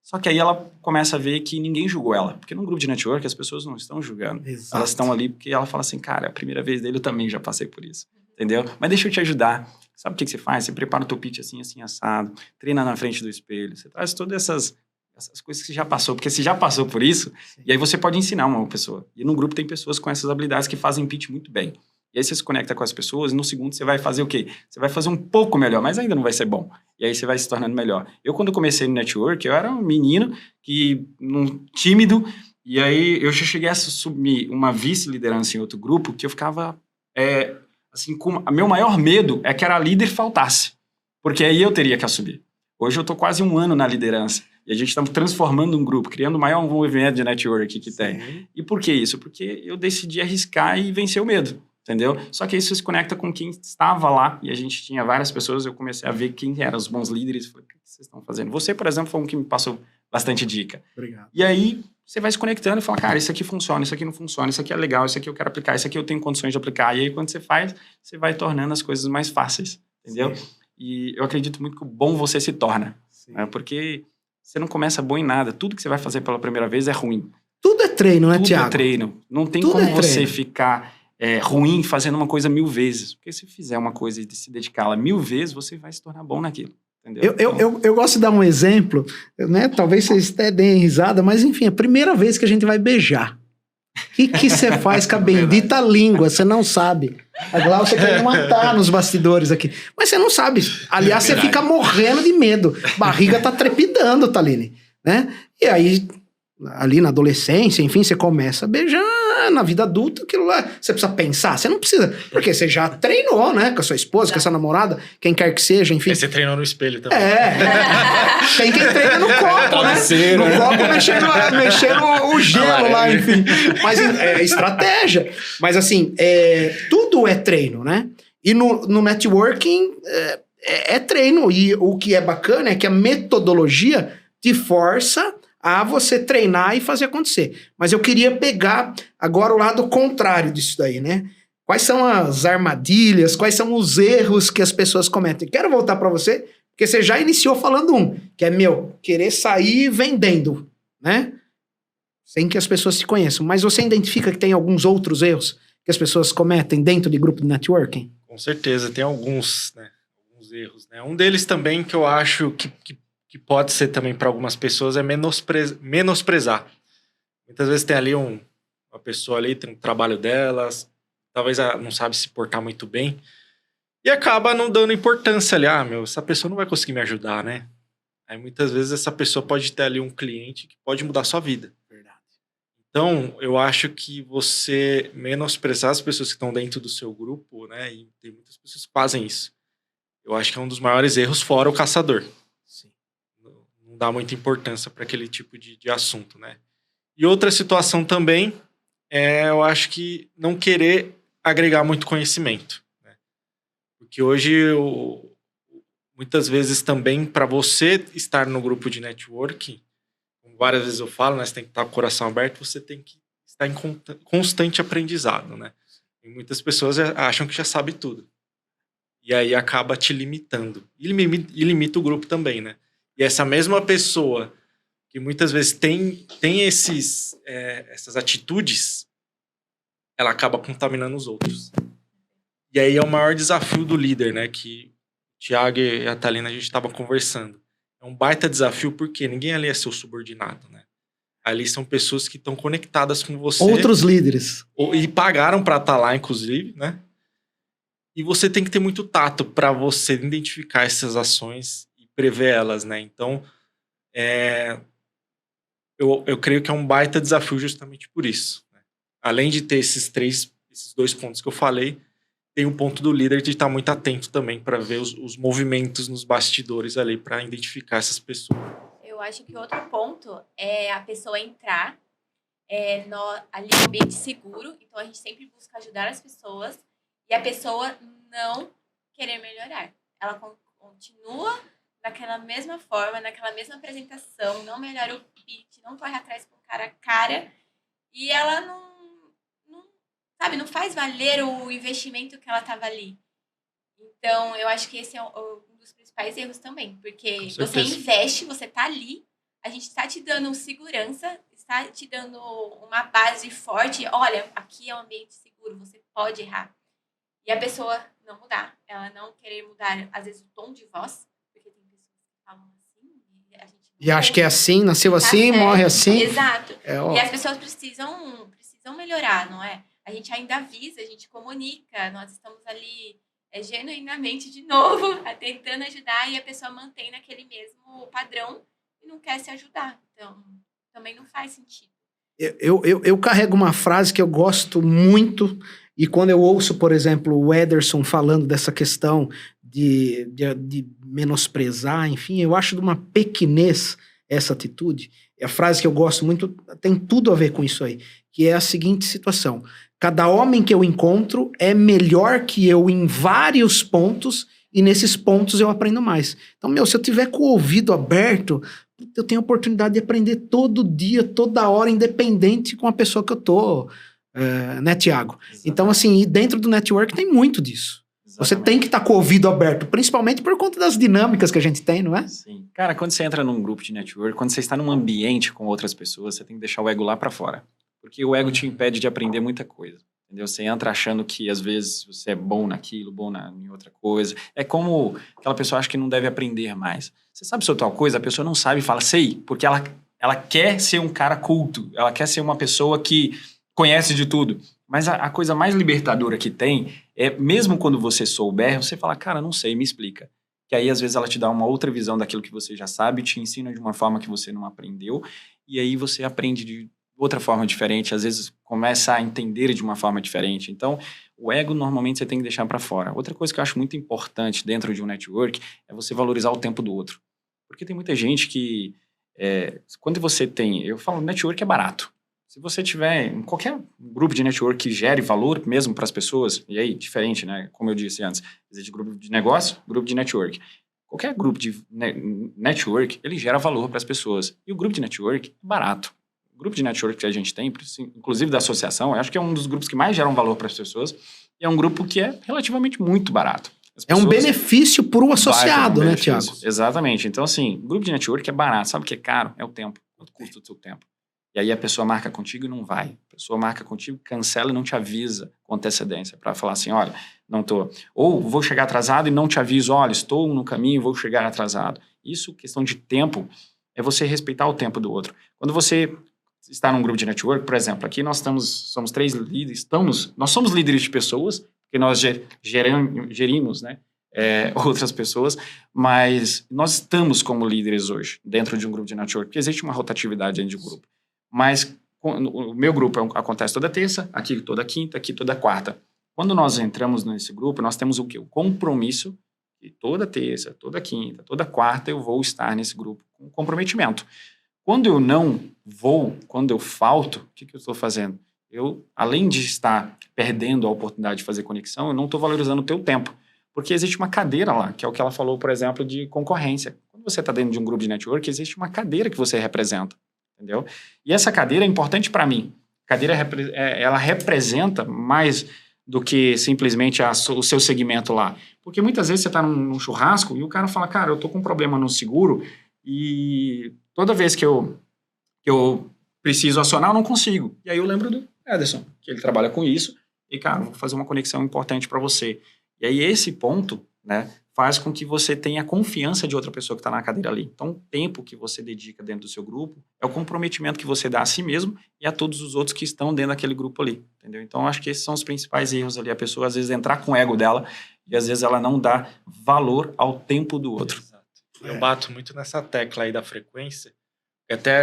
Só que aí ela começa a ver que ninguém julgou ela. Porque num grupo de network as pessoas não estão julgando. Exato. Elas estão ali porque ela fala assim, cara, a primeira vez dele eu também já passei por isso. Entendeu? Mas deixa eu te ajudar. Sabe o que você faz? Você prepara o teu pitch assim, assim, assado. Treina na frente do espelho. Você traz todas essas coisas que você já passou. Porque você já passou por isso. Sim. E aí você pode ensinar uma pessoa. E no grupo tem pessoas com essas habilidades que fazem pitch muito bem. E aí você se conecta com as pessoas e no segundo você vai fazer o quê? Você vai fazer um pouco melhor, mas ainda não vai ser bom. E aí você vai se tornando melhor. Eu, quando comecei no network, eu era um menino tímido, e aí eu já cheguei a assumir uma vice-liderança em outro grupo que eu ficava Assim, meu maior medo é que era líder faltasse. Porque aí eu teria que assumir. Hoje eu tô quase 1 ano na liderança. E a gente está transformando um grupo, criando o maior movimento de network que tem. E por que isso? Porque eu decidi arriscar e vencer o medo. Entendeu? Só que isso se conecta com quem estava lá. E a gente tinha várias pessoas. Eu comecei a ver quem eram os bons líderes. Falei, o que vocês estão fazendo? Você, por exemplo, foi um que me passou bastante dica. Obrigado. E aí você vai se conectando e fala, cara, isso aqui funciona, isso aqui não funciona, isso aqui é legal, isso aqui eu quero aplicar, isso aqui eu tenho condições de aplicar. E aí quando você faz, você vai tornando as coisas mais fáceis. Entendeu? Sim. E eu acredito muito que o bom você se torna. Né? Porque você não começa bom em nada. Tudo que você vai fazer pela primeira vez é ruim. Tudo é treino, né, Thiago? Tudo é treino. Não tem como você ficar ruim fazendo uma coisa 1000 vezes. Porque se fizer uma coisa e se dedicá-la 1000 vezes, você vai se tornar bom naquilo. Entendeu? Eu gosto de dar um exemplo, né? Talvez vocês até deem risada, mas enfim, a primeira vez que a gente vai beijar. O que você faz com a bendita língua? Você não sabe. A Glaucia quer me matar nos bastidores aqui. Mas você não sabe. Aliás, você fica morrendo de medo. Barriga tá trepidando, Thaline. Né? E aí, ali na adolescência, enfim, você começa a beijar. Na vida adulta, aquilo lá, você precisa pensar. Você não precisa, porque você já treinou, né? Com a sua esposa, com a sua namorada, quem quer que seja, enfim. Você treinou no espelho também. Tem quem treina no copo, né? No copo, mexendo o gelo lá, enfim. Mas é estratégia. Mas assim, tudo é treino, né? E no networking é treino. E o que é bacana é que a metodologia te força a você treinar e fazer acontecer. Mas eu queria pegar agora o lado contrário disso daí, né? Quais são as armadilhas, quais são os erros que as pessoas cometem? Quero voltar para você, porque você já iniciou falando que é querer sair vendendo, né? Sem que as pessoas se conheçam. Mas você identifica que tem alguns outros erros que as pessoas cometem dentro de grupo de networking? Com certeza, tem alguns, né? Alguns erros, né? Um deles também que eu acho que pode ser também para algumas pessoas é menosprezar. Muitas vezes tem ali uma pessoa ali, tem um trabalho delas, talvez ela não sabe se portar muito bem, e acaba não dando importância ali. Essa pessoa não vai conseguir me ajudar, né? Aí muitas vezes essa pessoa pode ter ali um cliente que pode mudar a sua vida. Verdade. Então, eu acho que você menosprezar as pessoas que estão dentro do seu grupo, né? E tem muitas pessoas que fazem isso. Eu acho que é um dos maiores erros, fora o caçador. Não dá muita importância para aquele tipo de assunto, né? E outra situação também eu acho que não querer agregar muito conhecimento, né? Porque hoje, muitas vezes também, para você estar no grupo de networking, como várias vezes eu falo, né, você tem que estar com o coração aberto, você tem que estar em constante aprendizado, né? E muitas pessoas acham que já sabe tudo. E aí acaba te limitando. E limita o grupo também, né? E essa mesma pessoa que muitas vezes tem essas atitudes, ela acaba contaminando os outros. E aí é o maior desafio do líder, né? Que o Thiago e a Thalina, a gente estava conversando. É um baita desafio porque ninguém ali é seu subordinado, né? Ali são pessoas que estão conectadas com você. Outros líderes. E pagaram para estar lá, inclusive, né? E você tem que ter muito tato para você identificar essas ações prever elas, né? Então, eu creio que é um baita desafio justamente por isso, né? Além de ter esses 2 pontos que eu falei, tem o ponto do líder de estar muito atento também para ver os movimentos nos bastidores ali, para identificar essas pessoas. Eu acho que outro ponto é a pessoa entrar ali no ambiente seguro. Então, a gente sempre busca ajudar as pessoas e a pessoa não querer melhorar. Ela continua daquela mesma forma, naquela mesma apresentação, não melhora o pitch, não corre atrás com cara a cara, e ela não faz valer o investimento que ela estava ali. Então, eu acho que esse é um dos principais erros também, porque você investe, você está ali, a gente está te dando segurança, está te dando uma base forte, olha, aqui é um ambiente seguro, você pode errar. E a pessoa não mudar, ela não querer mudar, às vezes, o tom de voz, e acho que é assim, nasceu assim, morre assim. Exato. E as pessoas precisam melhorar, não é? A gente ainda avisa, a gente comunica, nós estamos ali genuinamente de novo, tentando ajudar, e a pessoa mantém naquele mesmo padrão e não quer se ajudar. Então, também não faz sentido. Eu carrego uma frase que eu gosto muito, E quando eu ouço, por exemplo, o Ederson falando dessa questão de menosprezar, enfim, eu acho de uma pequenez essa atitude. A frase que eu gosto muito tem tudo a ver com isso aí, que é a seguinte situação: cada homem que eu encontro é melhor que eu em vários pontos, e nesses pontos eu aprendo mais. Então, se eu tiver com o ouvido aberto, eu tenho a oportunidade de aprender todo dia, toda hora, independente com a pessoa que eu tô, né, Thiago? Exatamente. Então, assim, dentro do network tem muito disso. Você tem que estar com o ouvido aberto, principalmente por conta das dinâmicas que a gente tem, não é? Sim. Cara, quando você entra num grupo de network, quando você está num ambiente com outras pessoas, você tem que deixar o ego lá pra fora. Porque o ego te impede de aprender muita coisa. Entendeu? Você entra achando que, às vezes, você é bom naquilo, em outra coisa. É como aquela pessoa acha que não deve aprender mais. Você sabe sobre tal coisa, a pessoa não sabe e fala, sei, porque ela quer ser um cara culto, ela quer ser uma pessoa que conhece de tudo. Mas a coisa mais libertadora que tem é, mesmo quando você souber, você fala, cara, não sei, me explica. Que aí, às vezes, ela te dá uma outra visão daquilo que você já sabe, te ensina de uma forma que você não aprendeu, e aí você aprende de outra forma diferente, às vezes começa a entender de uma forma diferente. Então, o ego, normalmente, você tem que deixar para fora. Outra coisa que eu acho muito importante dentro de um network é você valorizar o tempo do outro. Porque tem muita gente que, quando você tem... Eu falo, network é barato. Se você tiver em qualquer grupo de network que gere valor mesmo para as pessoas, e aí, diferente, né? Como eu disse antes, existe grupo de negócio, grupo de network. Qualquer grupo de network, ele gera valor para as pessoas. E o grupo de network é barato. O grupo de network que a gente tem, inclusive da associação, eu acho que é um dos grupos que mais geram valor para as pessoas, e é um grupo que é relativamente muito barato. É um benefício para o associado, né, Thiago? Exatamente. Então, assim, o grupo de network é barato. Sabe o que é caro? É o tempo. Quanto custa o seu tempo? E aí a pessoa marca contigo e não vai. A pessoa marca contigo, cancela e não te avisa com antecedência para falar assim, olha, não tô. Ou vou chegar atrasado e não te aviso, olha, estou no caminho e vou chegar atrasado. Isso, questão de tempo, é você respeitar o tempo do outro. Quando você está num grupo de network, por exemplo, aqui nós somos 3 líderes, nós somos líderes de pessoas, porque nós gerimos, né, outras pessoas, mas nós estamos como líderes hoje, dentro de um grupo de network, porque existe uma rotatividade dentro de grupo. Mas o meu grupo acontece toda terça, aqui toda quinta, aqui toda quarta. Quando nós entramos nesse grupo, nós temos o quê? O compromisso de toda terça, toda quinta, toda quarta eu vou estar nesse grupo com comprometimento. Quando eu não vou, quando eu falto, o que eu estou fazendo? Eu, além de estar perdendo a oportunidade de fazer conexão, eu não estou valorizando o teu tempo. Porque existe uma cadeira lá, que é o que ela falou, por exemplo, de concorrência. Quando você está dentro de um grupo de network, existe uma cadeira que você representa. Entendeu? E essa cadeira é importante para mim. A cadeira ela representa mais do que simplesmente o seu segmento lá. Porque muitas vezes você está num churrasco e o cara fala, cara, eu estou com um problema no seguro e toda vez que eu preciso acionar, eu não consigo. E aí eu lembro do Ederson, que ele trabalha com isso e, cara, vou fazer uma conexão importante para você. E aí esse ponto, né, faz com que você tenha confiança de outra pessoa que está na cadeira ali. Então, o tempo que você dedica dentro do seu grupo é o comprometimento que você dá a si mesmo e a todos os outros que estão dentro daquele grupo ali, entendeu? Então, acho que esses são os principais erros ali. A pessoa, às vezes, entrar com o ego dela e, às vezes, ela não dá valor ao tempo do outro. Exato. Eu bato muito nessa tecla aí da frequência.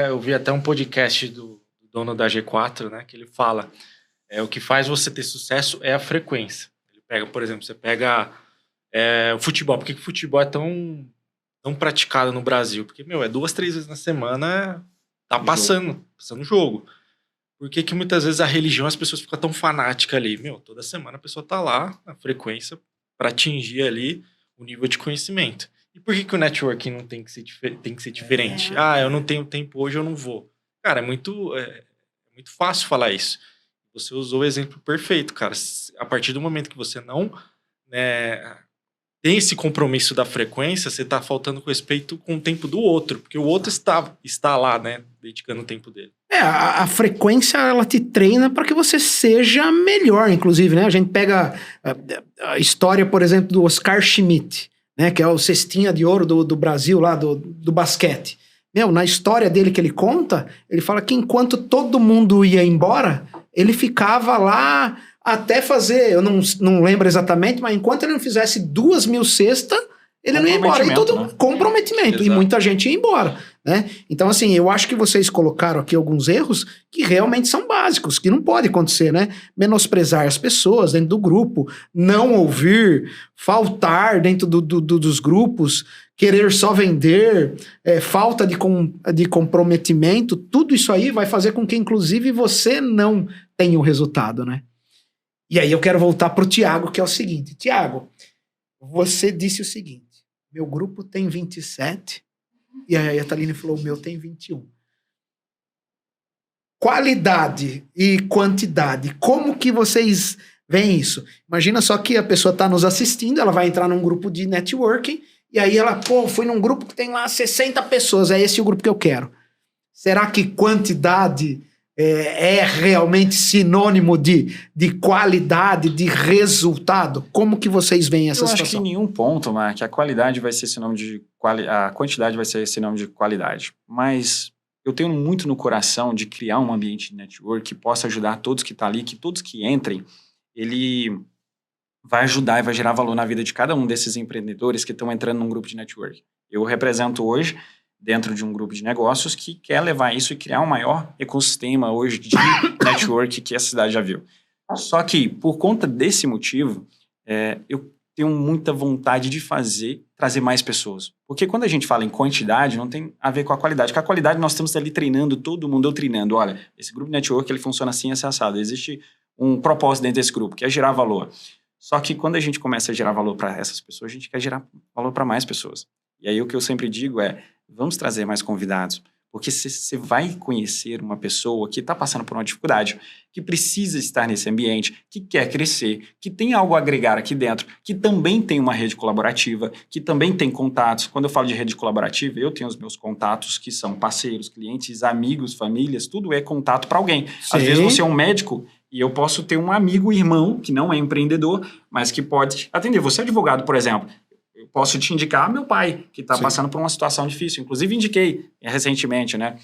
Eu vi até um podcast do dono da G4, né, que ele fala, o que faz você ter sucesso é a frequência. Ele pega, por exemplo, você pega... o futebol. Por que o futebol é tão praticado no Brasil? Porque, é 2, 3 vezes na semana tá passando jogo. Por que muitas vezes a religião as pessoas ficam tão fanáticas ali? Toda semana a pessoa tá lá, na frequência, para atingir ali o nível de conhecimento. E por que o networking não tem que ser diferente? Eu não tenho tempo hoje, eu não vou. Cara, é muito fácil falar isso. Você usou o exemplo perfeito, cara. A partir do momento que você não... tem esse compromisso da frequência, você está faltando com respeito com o tempo do outro, porque o outro está lá, né, dedicando o tempo dele. A frequência, ela te treina para que você seja melhor, inclusive, né? A gente pega a história, por exemplo, do Oscar Schmidt, né, que é o cestinha de ouro do Brasil, lá do basquete. Na história dele que ele conta, ele fala que enquanto todo mundo ia embora, ele ficava lá... até fazer, eu não lembro exatamente, mas enquanto ele não fizesse 2.000 cestas, ele não ia embora. E todo comprometimento. E muita gente ia embora. né? Então, assim, eu acho que vocês colocaram aqui alguns erros que realmente são básicos, que não pode acontecer, né? Menosprezar as pessoas dentro do grupo, não ouvir, faltar dentro dos grupos, querer só vender, falta de comprometimento, tudo isso aí vai fazer com que, inclusive, você não tenha o resultado, né? E aí eu quero voltar para o Thiago, que é o seguinte. Thiago, você disse o seguinte, meu grupo tem 27, e aí a Thaline falou, o meu tem 21. Qualidade e quantidade, como que vocês veem isso? Imagina só que a pessoa está nos assistindo, ela vai entrar num grupo de networking, e aí ela, fui num grupo que tem lá 60 pessoas, é esse o grupo que eu quero. Será que quantidade é realmente sinônimo de qualidade, de resultado? Como que vocês veem essa situação? Eu acho que em nenhum ponto, Mark, a qualidade vai ser sinônimo de a quantidade vai ser sinônimo de qualidade. Mas eu tenho muito no coração de criar um ambiente de network que possa ajudar todos que estão ali, que todos que entrem, ele vai ajudar e vai gerar valor na vida de cada um desses empreendedores que estão entrando num grupo de network. Eu represento hoje dentro de um grupo de negócios que quer levar isso e criar um maior ecossistema hoje de network que a cidade já viu. Só que, por conta desse motivo, eu tenho muita vontade de trazer mais pessoas. Porque quando a gente fala em quantidade, não tem a ver com a qualidade. Com a qualidade, nós estamos ali treinando, todo mundo treinando. Olha, esse grupo de network, ele funciona assim, assim, assado. Existe um propósito dentro desse grupo, que é gerar valor. Só que quando a gente começa a gerar valor para essas pessoas, a gente quer gerar valor para mais pessoas. E aí o que eu sempre digo é, vamos trazer mais convidados, porque você vai conhecer uma pessoa que está passando por uma dificuldade, que precisa estar nesse ambiente, que quer crescer, que tem algo a agregar aqui dentro, que também tem uma rede colaborativa, que também tem contatos. Quando eu falo de rede colaborativa, eu tenho os meus contatos que são parceiros, clientes, amigos, famílias, tudo é contato para alguém. Sim. Às vezes você é um médico e eu posso ter um amigo, irmão, que não é empreendedor, mas que pode atender. Você é advogado, por exemplo. Eu posso te indicar meu pai, que está passando por uma situação difícil. Inclusive, indiquei recentemente, né?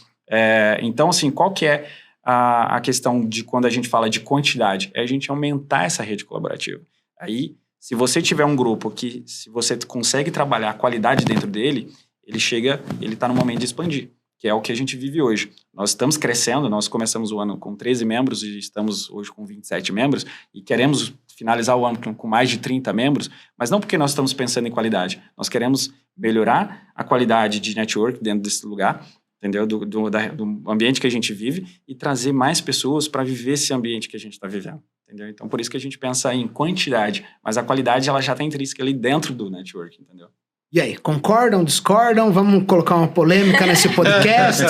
Então, assim, qual que é a questão de quando a gente fala de quantidade? É a gente aumentar essa rede colaborativa. Aí, se você tiver um grupo que, se você consegue trabalhar a qualidade dentro dele, ele está no momento de expandir, que é o que a gente vive hoje. Nós estamos crescendo, nós começamos o ano com 13 membros e estamos hoje com 27 membros e queremos finalizar o ano com mais de 30 membros, mas não porque nós estamos pensando em qualidade. Nós queremos melhorar a qualidade de network dentro desse lugar, entendeu? Do ambiente que a gente vive e trazer mais pessoas para viver esse ambiente que a gente está vivendo, entendeu? Então, por isso que a gente pensa em quantidade, mas a qualidade ela já está intrínseca ali dentro do network, entendeu? E aí, concordam, discordam? Vamos colocar uma polêmica nesse podcast?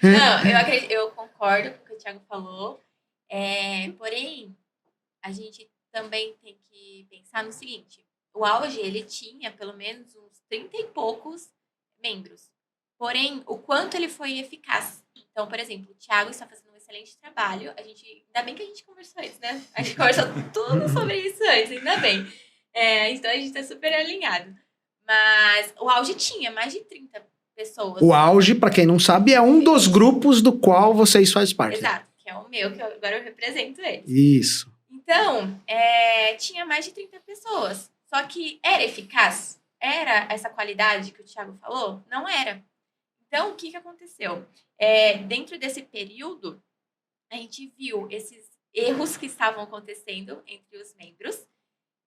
Não, eu concordo com o que o Thiago falou. Porém, a gente também tem que pensar no seguinte. O Auge, ele tinha pelo menos uns 30 e poucos membros. Porém, o quanto ele foi eficaz. Então, por exemplo, o Thiago está fazendo um excelente trabalho. Ainda bem que a gente conversou isso, né? A gente conversou tudo sobre isso antes, ainda bem. Então, a gente está super alinhado. Mas o Auge tinha mais de 30 pessoas. O Auge, para quem não sabe, é um dos grupos do qual vocês fazem parte. Exato, que é o meu, que agora eu represento ele. Isso. Então, tinha mais de 30 pessoas. Só que era eficaz? Era essa qualidade que o Thiago falou? Não era. Então, o que aconteceu? Dentro desse período, a gente viu esses erros que estavam acontecendo entre os membros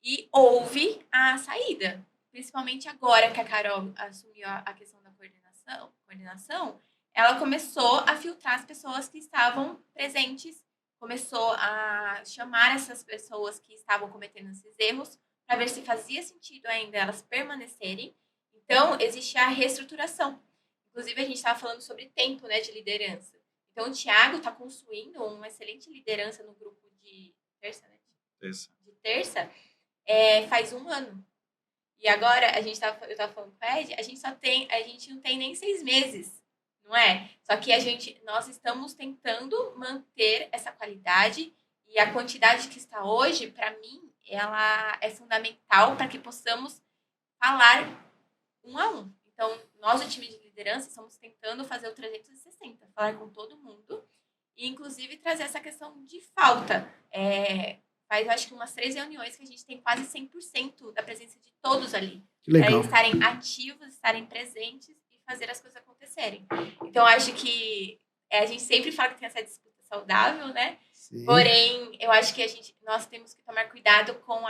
e houve a saída. Principalmente agora que a Carol assumiu a questão da coordenação, ela começou a filtrar as pessoas que estavam presentes, começou a chamar essas pessoas que estavam cometendo esses erros para ver se fazia sentido ainda elas permanecerem. Então, existe a reestruturação. Inclusive, a gente estava falando sobre tempo, né, de liderança. Então, o Thiago está construindo uma excelente liderança no grupo de terça, né? De terça, faz 1 ano. E agora, eu estava falando com o Ed, a gente não tem nem 6 meses, não é? Só que nós estamos tentando manter essa qualidade e a quantidade que está hoje, para mim, ela é fundamental para que possamos falar 1 a 1. Então, nós, o time de liderança, estamos tentando fazer o 360, falar com todo mundo e, inclusive, trazer essa questão de falta. Faz, acho que umas 3 reuniões que a gente tem quase 100% da presença de todos ali. Que legal. Para eles estarem ativos, estarem presentes e fazer as coisas acontecerem. Então, eu acho que a gente sempre fala que tem essa disputa saudável, né? Sim. Porém, eu acho que nós temos que tomar cuidado com o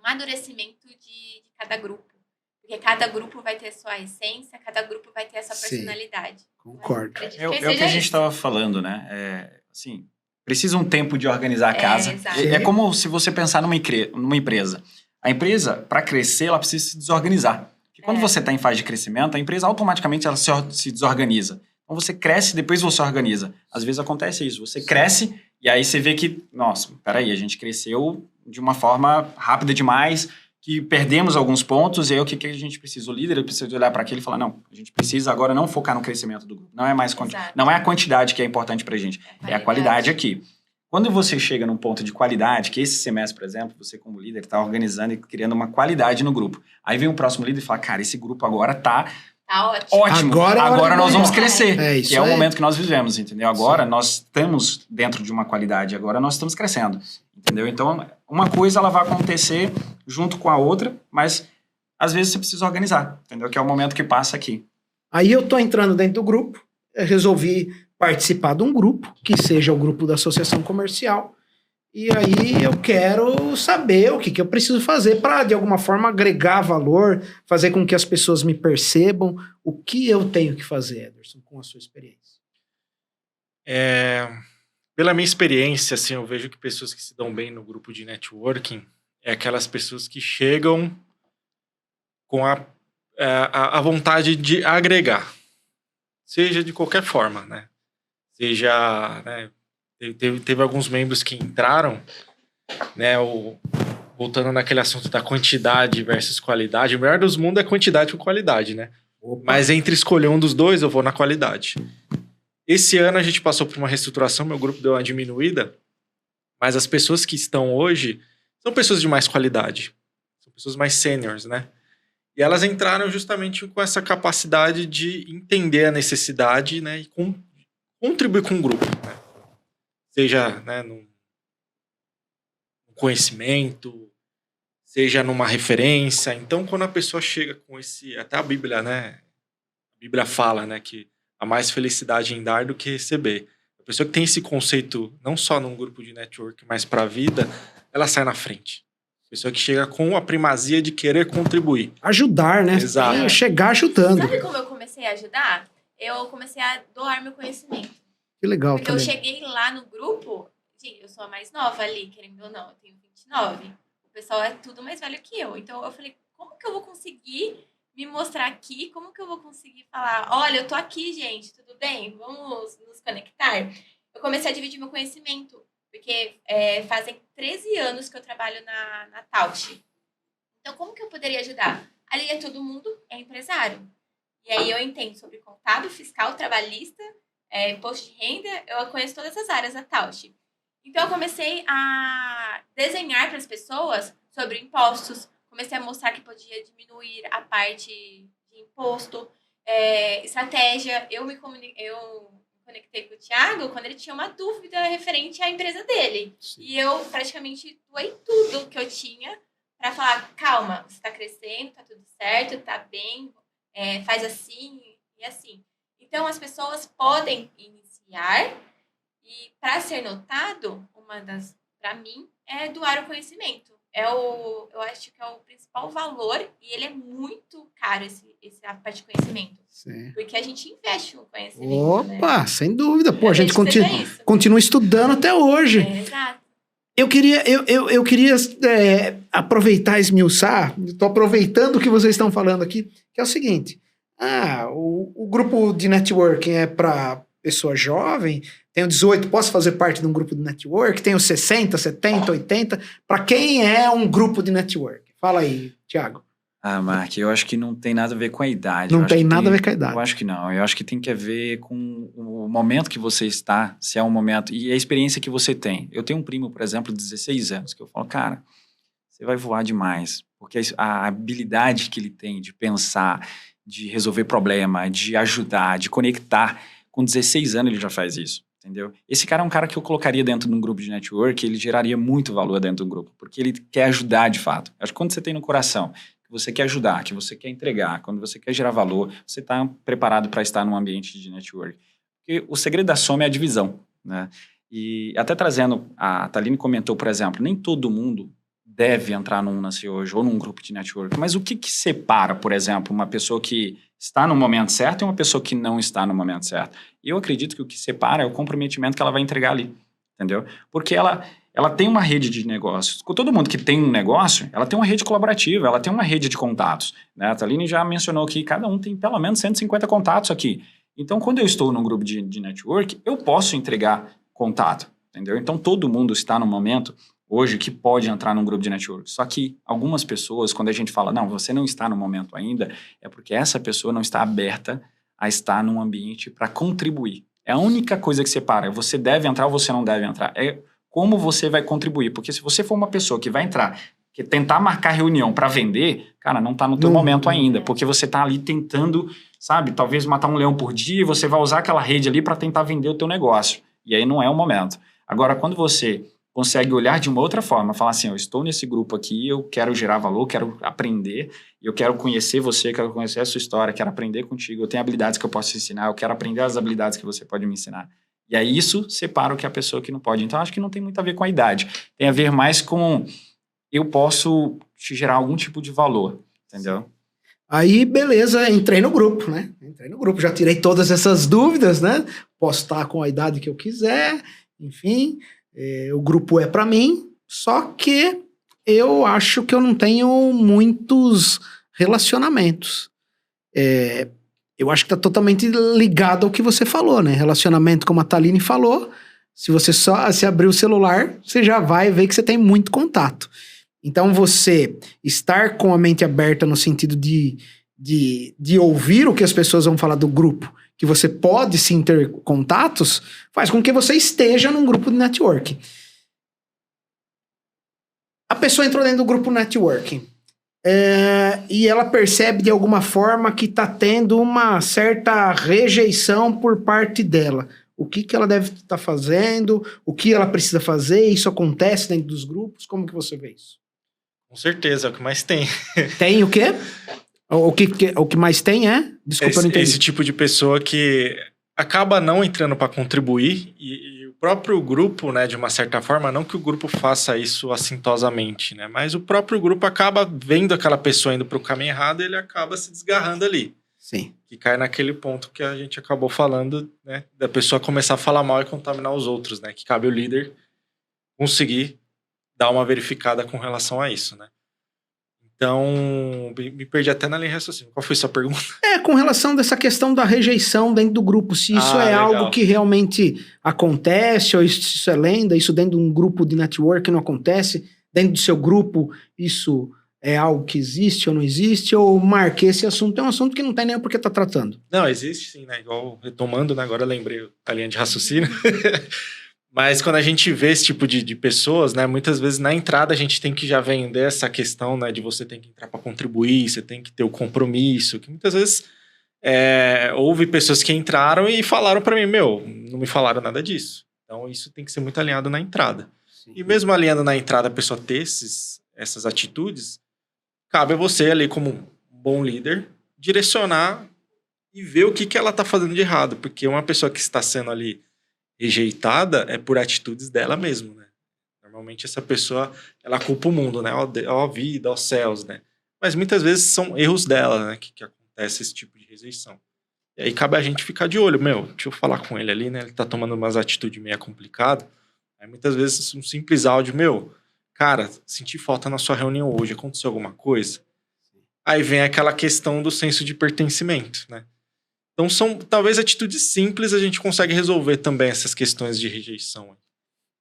amadurecimento de cada grupo. Porque cada grupo vai ter sua essência, cada grupo vai ter a sua personalidade. Concordo. É o que a gente estava falando, né? Assim, precisa um tempo de organizar a casa. É como se você pensar numa empresa. A empresa, para crescer, ela precisa se desorganizar. Porque quando você está em fase de crescimento, a empresa automaticamente ela se desorganiza. Então você cresce, depois você organiza. Às vezes acontece isso. Você cresce e aí você vê que, nossa, peraí, a gente cresceu de uma forma rápida demais, que perdemos alguns pontos, e aí o que a gente precisa? O líder precisa olhar para aquilo e falar, não, a gente precisa agora não focar no crescimento do grupo. Não é mais não é a quantidade que é importante para a gente, é a qualidade aqui. Quando você chega num ponto de qualidade, que esse semestre, por exemplo, você como líder está organizando e criando uma qualidade no grupo. Aí vem o próximo líder e fala, cara, esse grupo agora tá ótimo. Agora nós vamos crescer. Que é o momento que nós vivemos, entendeu? Agora nós estamos dentro de uma qualidade, agora nós estamos crescendo, entendeu? Então, uma coisa ela vai acontecer junto com a outra, mas às vezes você precisa organizar, entendeu? Que é o momento que passa aqui. Aí eu tô entrando dentro do grupo, eu resolvi participar de um grupo, que seja o grupo da associação comercial, e aí eu quero saber o que eu preciso fazer para, de alguma forma, agregar valor, fazer com que as pessoas me percebam. O que eu tenho que fazer, Ederson, com a sua experiência? Pela minha experiência, assim, eu vejo que pessoas que se dão bem no grupo de networking é aquelas pessoas que chegam com a vontade de agregar, seja de qualquer forma, né? Seja, né, teve alguns membros que entraram, né, voltando naquele assunto da quantidade versus qualidade. O melhor dos mundos é quantidade com qualidade, né? Opa. Mas entre escolher um dos dois, eu vou na qualidade. Esse ano a gente passou por uma reestruturação, meu grupo deu uma diminuída, mas as pessoas que estão hoje são pessoas de mais qualidade, são pessoas mais seniors, né? E elas entraram justamente com essa capacidade de entender a necessidade, né, e contribuir com o grupo, né? Seja, né, no conhecimento, seja numa referência. Então, quando a pessoa chega com até a Bíblia, né? A Bíblia fala, né, que há mais felicidade em dar do que receber. A pessoa que tem esse conceito, não só num grupo de network, mas para a vida, ela sai na frente. A pessoa que chega com a primazia de querer contribuir. Ajudar, né? Exato. Chegar ajudando. Sabe como eu comecei a ajudar? Eu comecei a doar meu conhecimento. Que legal. Porque eu cheguei lá no grupo, gente, eu sou a mais nova ali, querendo ou não, eu tenho 29. O pessoal é tudo mais velho que eu. Então eu falei, como que eu vou conseguir me mostrar aqui? Como que eu vou conseguir falar, olha, eu tô aqui, gente, tudo bem? Vamos nos conectar? Eu comecei a dividir meu conhecimento, porque fazem 13 anos que eu trabalho na Tausch. Então, como que eu poderia ajudar? Ali todo mundo é empresário. E aí eu entendo sobre contábil, fiscal, trabalhista, imposto de renda, eu conheço todas as áreas da Tausch. Então, eu comecei a desenhar para as pessoas sobre impostos, comecei a mostrar que podia diminuir a parte de imposto, estratégia. Eu me conectei com o Thiago quando ele tinha uma dúvida referente à empresa dele. Sim. E eu praticamente doei tudo que eu tinha para falar, calma, você está crescendo, está tudo certo, está bem, faz assim e assim. Então, as pessoas podem iniciar e, para ser notado, para mim, é doar o conhecimento. Eu acho que é o principal valor e ele é muito caro, essa parte de conhecimento. Sim. Porque a gente investe no conhecimento. Opa, né? Sem dúvida. Pô, a gente continua estudando até hoje. Exato. Eu queria aproveitar e esmiuçar, estou aproveitando o que vocês estão falando aqui, que é o seguinte, o grupo de networking é para pessoa jovem, tenho 18, posso fazer parte de um grupo de network, tenho 60, 70, 80, para quem é um grupo de network? Fala aí, Thiago. Mark, eu acho que não tem nada a ver com a idade. Não tem nada a ver com a idade. Eu acho que não. Eu acho que tem que ver com o momento que você está, se é um momento, e a experiência que você tem. Eu tenho um primo, por exemplo, de 16 anos, que eu falo, cara, você vai voar demais, porque a habilidade que ele tem de pensar, de resolver problema, de ajudar, de conectar, com 16 anos ele já faz isso. Entendeu? Esse cara é um cara que eu colocaria dentro de um grupo de network, ele geraria muito valor dentro do grupo, porque ele quer ajudar de fato. Acho que quando você tem no coração que você quer ajudar, que você quer entregar, quando você quer gerar valor, você está preparado para estar num ambiente de network. Porque o segredo da soma é a divisão, né? E até trazendo, a Thaline comentou, por exemplo, nem todo mundo deve entrar num Nasce Hoje ou num grupo de network, mas o que separa, por exemplo, uma pessoa que está no momento certo e uma pessoa que não está no momento certo? Eu acredito que o que separa é o comprometimento que ela vai entregar ali, entendeu? Porque ela tem uma rede de negócios. Com todo mundo que tem um negócio, ela tem uma rede colaborativa, ela tem uma rede de contatos, né? A Thaline já mencionou que cada um tem pelo menos 150 contatos aqui. Então, quando eu estou num grupo de network, eu posso entregar contato, entendeu? Então, todo mundo está no momento hoje que pode entrar num grupo de network. Só que algumas pessoas, quando a gente fala, não, você não está no momento ainda, é porque essa pessoa não está aberta a estar num ambiente para contribuir. É a única coisa que separa. Você deve entrar ou você não deve entrar. É como você vai contribuir. Porque se você for uma pessoa que vai entrar, que tentar marcar reunião para vender, cara, não está no teu momento ainda. Porque você está ali tentando, sabe, talvez matar um leão por dia e você vai usar aquela rede ali para tentar vender o teu negócio. E aí não é o momento. Agora, quando você consegue olhar de uma outra forma, falar assim, eu estou nesse grupo aqui, eu quero gerar valor, quero aprender, eu quero conhecer você, quero conhecer a sua história, quero aprender contigo, eu tenho habilidades que eu posso te ensinar, eu quero aprender as habilidades que você pode me ensinar. E aí isso separa o que a pessoa que não pode. Então, acho que não tem muito a ver com a idade. Tem a ver mais com eu posso te gerar algum tipo de valor, entendeu? Aí, beleza, entrei no grupo, né? Entrei no grupo, já tirei todas essas dúvidas, né? Posso estar com a idade que eu quiser, enfim, o grupo é para mim, só que eu acho que eu não tenho muitos relacionamentos. Eu acho que tá totalmente ligado ao que você falou, né? Relacionamento, como a Thaline falou, se você só se abrir o celular, você já vai ver que você tem muito contato. Então, você estar com a mente aberta no sentido de ouvir o que as pessoas vão falar do grupo, que você pode sim ter contatos, faz com que você esteja num grupo de networking. A pessoa entrou dentro do grupo networking e ela percebe de alguma forma que está tendo uma certa rejeição por parte dela. O que ela deve estar fazendo, o que ela precisa fazer, isso acontece dentro dos grupos, como que você vê isso? Com certeza, é o que mais tem. Tem o quê? O que mais tem é? Desculpa, eu não entendi. Esse tipo de pessoa que acaba não entrando para contribuir e o próprio grupo, né, de uma certa forma, não que o grupo faça isso assintosamente, né, mas o próprio grupo acaba vendo aquela pessoa indo para o caminho errado e ele acaba se desgarrando ali. Sim. Que cai naquele ponto que a gente acabou falando, né, da pessoa começar a falar mal e contaminar os outros, né, que cabe ao líder conseguir dar uma verificada com relação a isso, né. Então, me perdi até na linha de raciocínio. Qual foi a sua pergunta? Com relação dessa questão da rejeição dentro do grupo, se isso é legal. algo que realmente acontece, ou isso é lenda, isso dentro de um grupo de network não acontece, dentro do seu grupo isso é algo que existe ou não existe, ou marquei esse assunto, é um assunto que não tem nem por que tá tratando. Não, existe sim, né? Igual retomando, né? Agora eu lembrei a linha de raciocínio. Mas quando a gente vê esse tipo de pessoas, né? Muitas vezes na entrada a gente tem que já vender essa questão, né? De você tem que entrar para contribuir, você tem que ter o compromisso, que muitas vezes houve pessoas que entraram e falaram para mim, não me falaram nada disso. Então isso tem que ser muito alinhado na entrada. Sim. E mesmo alinhando na entrada a pessoa ter essas atitudes, cabe a você ali como um bom líder direcionar e ver o que ela está fazendo de errado. Porque uma pessoa que está sendo ali rejeitada é por atitudes dela mesma, né? Normalmente essa pessoa, ela culpa o mundo, né? Ó a vida, aos céus, né? Mas muitas vezes são erros dela, né? Que acontece esse tipo de rejeição. E aí cabe a gente ficar de olho, deixa eu falar com ele ali, né? Ele tá tomando umas atitudes meio complicadas. Aí muitas vezes um simples áudio, cara, senti falta na sua reunião hoje, aconteceu alguma coisa? Aí vem aquela questão do senso de pertencimento, né? Então são talvez atitudes simples, a gente consegue resolver também essas questões de rejeição.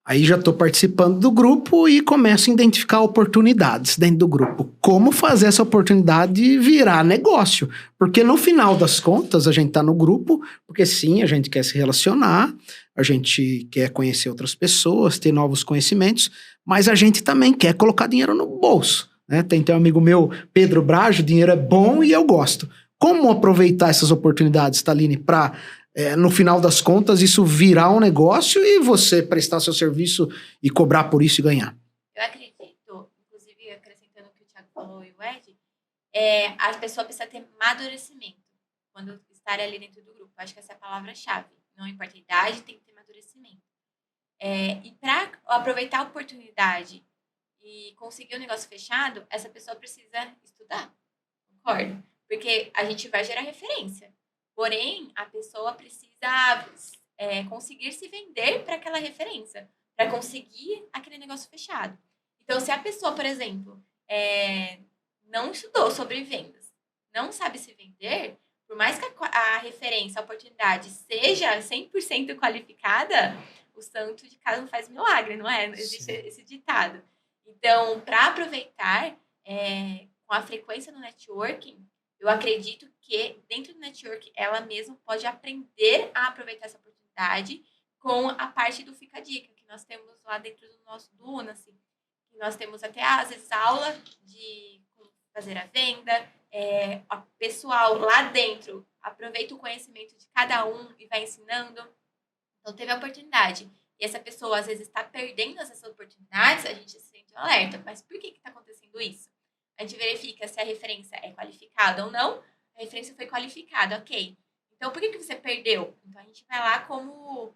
Aí já estou participando do grupo e começo a identificar oportunidades dentro do grupo. Como fazer essa oportunidade virar negócio? Porque no final das contas a gente está no grupo, porque sim, a gente quer se relacionar, a gente quer conhecer outras pessoas, ter novos conhecimentos, mas a gente também quer colocar dinheiro no bolso, né? Tem um amigo meu, Pedro Brajo, dinheiro é bom e eu gosto. Como aproveitar essas oportunidades, Thaline, para, no final das contas, isso virar um negócio e você prestar seu serviço e cobrar por isso e ganhar? Eu acredito, inclusive acrescentando o que o Thiago falou e o Ed, a pessoa precisa ter amadurecimento quando estar ali dentro do grupo. Acho que essa é a palavra-chave. Não importa a idade, tem que ter amadurecimento. E para aproveitar a oportunidade e conseguir o negócio fechado, essa pessoa precisa estudar. Concordo? Porque a gente vai gerar referência. Porém, a pessoa precisa conseguir se vender para aquela referência, para conseguir aquele negócio fechado. Então, se a pessoa, por exemplo, não estudou sobre vendas, não sabe se vender, por mais que a referência, a oportunidade seja 100% qualificada, o santo de casa não faz milagre, não é? Existe esse ditado. Então, para aproveitar com a frequência no networking, eu acredito que dentro do network ela mesma pode aprender a aproveitar essa oportunidade com a parte do Fica a Dica, que nós temos lá dentro do Unacy. Nós temos até, às vezes, aula de como fazer a venda, o pessoal lá dentro aproveita o conhecimento de cada um e vai ensinando. Então, teve a oportunidade. E essa pessoa, às vezes, está perdendo essas oportunidades, a gente se sente alerta. Mas por que está acontecendo isso? A gente verifica se a referência é qualificada ou não. A referência foi qualificada, ok. Então, por que você perdeu? Então, a gente vai lá como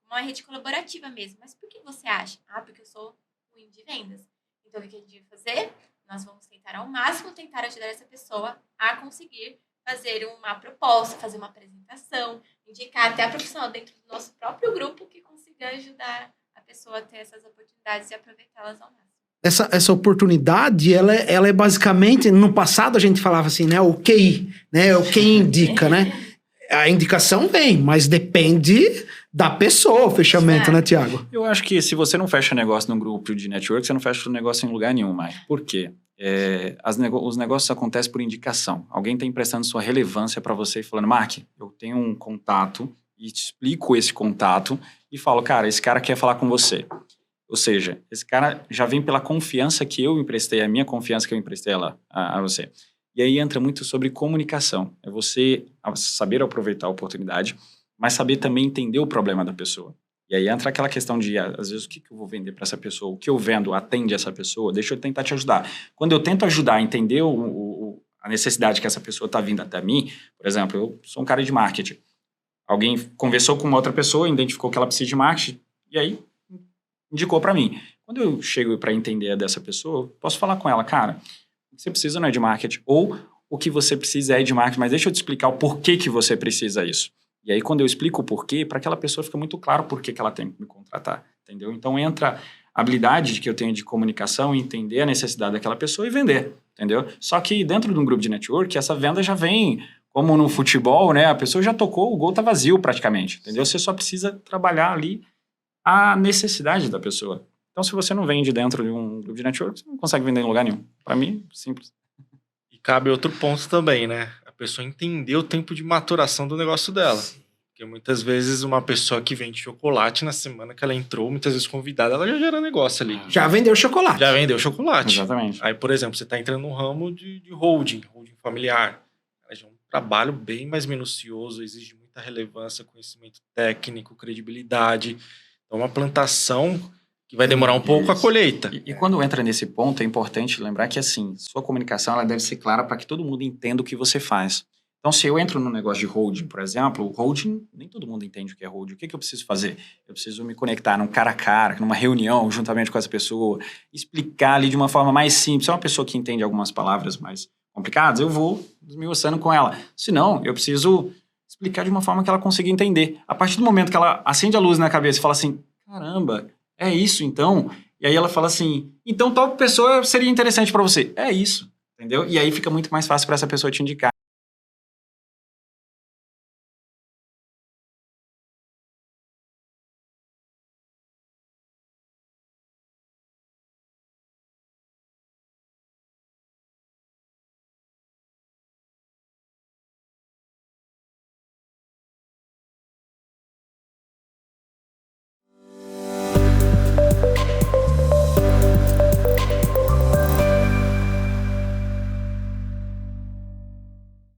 uma rede colaborativa mesmo. Mas por que você acha? Porque eu sou ruim de vendas. Então, o que a gente vai fazer? Nós vamos tentar ao máximo tentar ajudar essa pessoa a conseguir fazer uma proposta, fazer uma apresentação, indicar até a profissional dentro do nosso próprio grupo que consiga ajudar a pessoa a ter essas oportunidades e aproveitá-las ao máximo. Essa oportunidade, ela é basicamente, no passado a gente falava assim, né, o QI, né, o quem indica, né? A indicação vem, mas depende da pessoa, o fechamento, né, Thiago? Eu acho que se você não fecha negócio num grupo de network, você não fecha o negócio em lugar nenhum mais. Por quê? Os negócios acontecem por indicação. Alguém está emprestando sua relevância para você e falando, Mark, eu tenho um contato e te explico esse contato e falo, cara, esse cara quer falar com você. Ou seja, esse cara já vem pela confiança que eu emprestei, a minha confiança que eu emprestei a você. E aí entra muito sobre comunicação. É você saber aproveitar a oportunidade, mas saber também entender o problema da pessoa. E aí entra aquela questão de, às vezes, o que eu vou vender para essa pessoa? O que eu vendo atende essa pessoa? Deixa eu tentar te ajudar. Quando eu tento ajudar a entender a necessidade que essa pessoa está vindo até mim, por exemplo, eu sou um cara de marketing. Alguém conversou com uma outra pessoa, identificou que ela precisa de marketing, e aí indicou para mim. Quando eu chego para entender dessa pessoa, eu posso falar com ela, cara, o que você precisa não é de marketing, ou o que você precisa é de marketing, mas deixa eu te explicar o porquê que você precisa isso. E aí, quando eu explico o porquê, para aquela pessoa fica muito claro por que ela tem que me contratar, entendeu? Então, entra a habilidade que eu tenho de comunicação, entender a necessidade daquela pessoa e vender, entendeu? Só que dentro de um grupo de network, essa venda já vem, como no futebol, né? A pessoa já tocou, o gol tá vazio praticamente, entendeu? Você só precisa trabalhar ali a necessidade da pessoa. Então, se você não vende dentro de um grupo de network, você não consegue vender em lugar nenhum. Para mim, simples. E cabe outro ponto também, né? A pessoa entender o tempo de maturação do negócio dela. Porque muitas vezes uma pessoa que vende chocolate na semana que ela entrou, muitas vezes convidada, ela já gera negócio ali. Já vendeu chocolate. Já vendeu chocolate. Exatamente. Aí, por exemplo, você está entrando no ramo de holding familiar. É um trabalho bem mais minucioso, exige muita relevância, conhecimento técnico, credibilidade. Então, uma plantação que vai demorar um pouco a colheita. E quando entra nesse ponto, é importante lembrar que, assim, sua comunicação ela deve ser clara para que todo mundo entenda o que você faz. Então, se eu entro num negócio de holding, por exemplo, o holding, nem todo mundo entende o que é holding. O que eu preciso fazer? Eu preciso me conectar num cara a cara, numa reunião, juntamente com essa pessoa, explicar ali de uma forma mais simples. Se é uma pessoa que entende algumas palavras mais complicadas, eu vou esmiuçando com ela. Se não, eu preciso explicar de uma forma que ela consiga entender. A partir do momento que ela acende a luz na cabeça e fala assim, caramba, é isso então? E aí ela fala assim, então tal pessoa seria interessante para você. É isso, entendeu? E aí fica muito mais fácil para essa pessoa te indicar.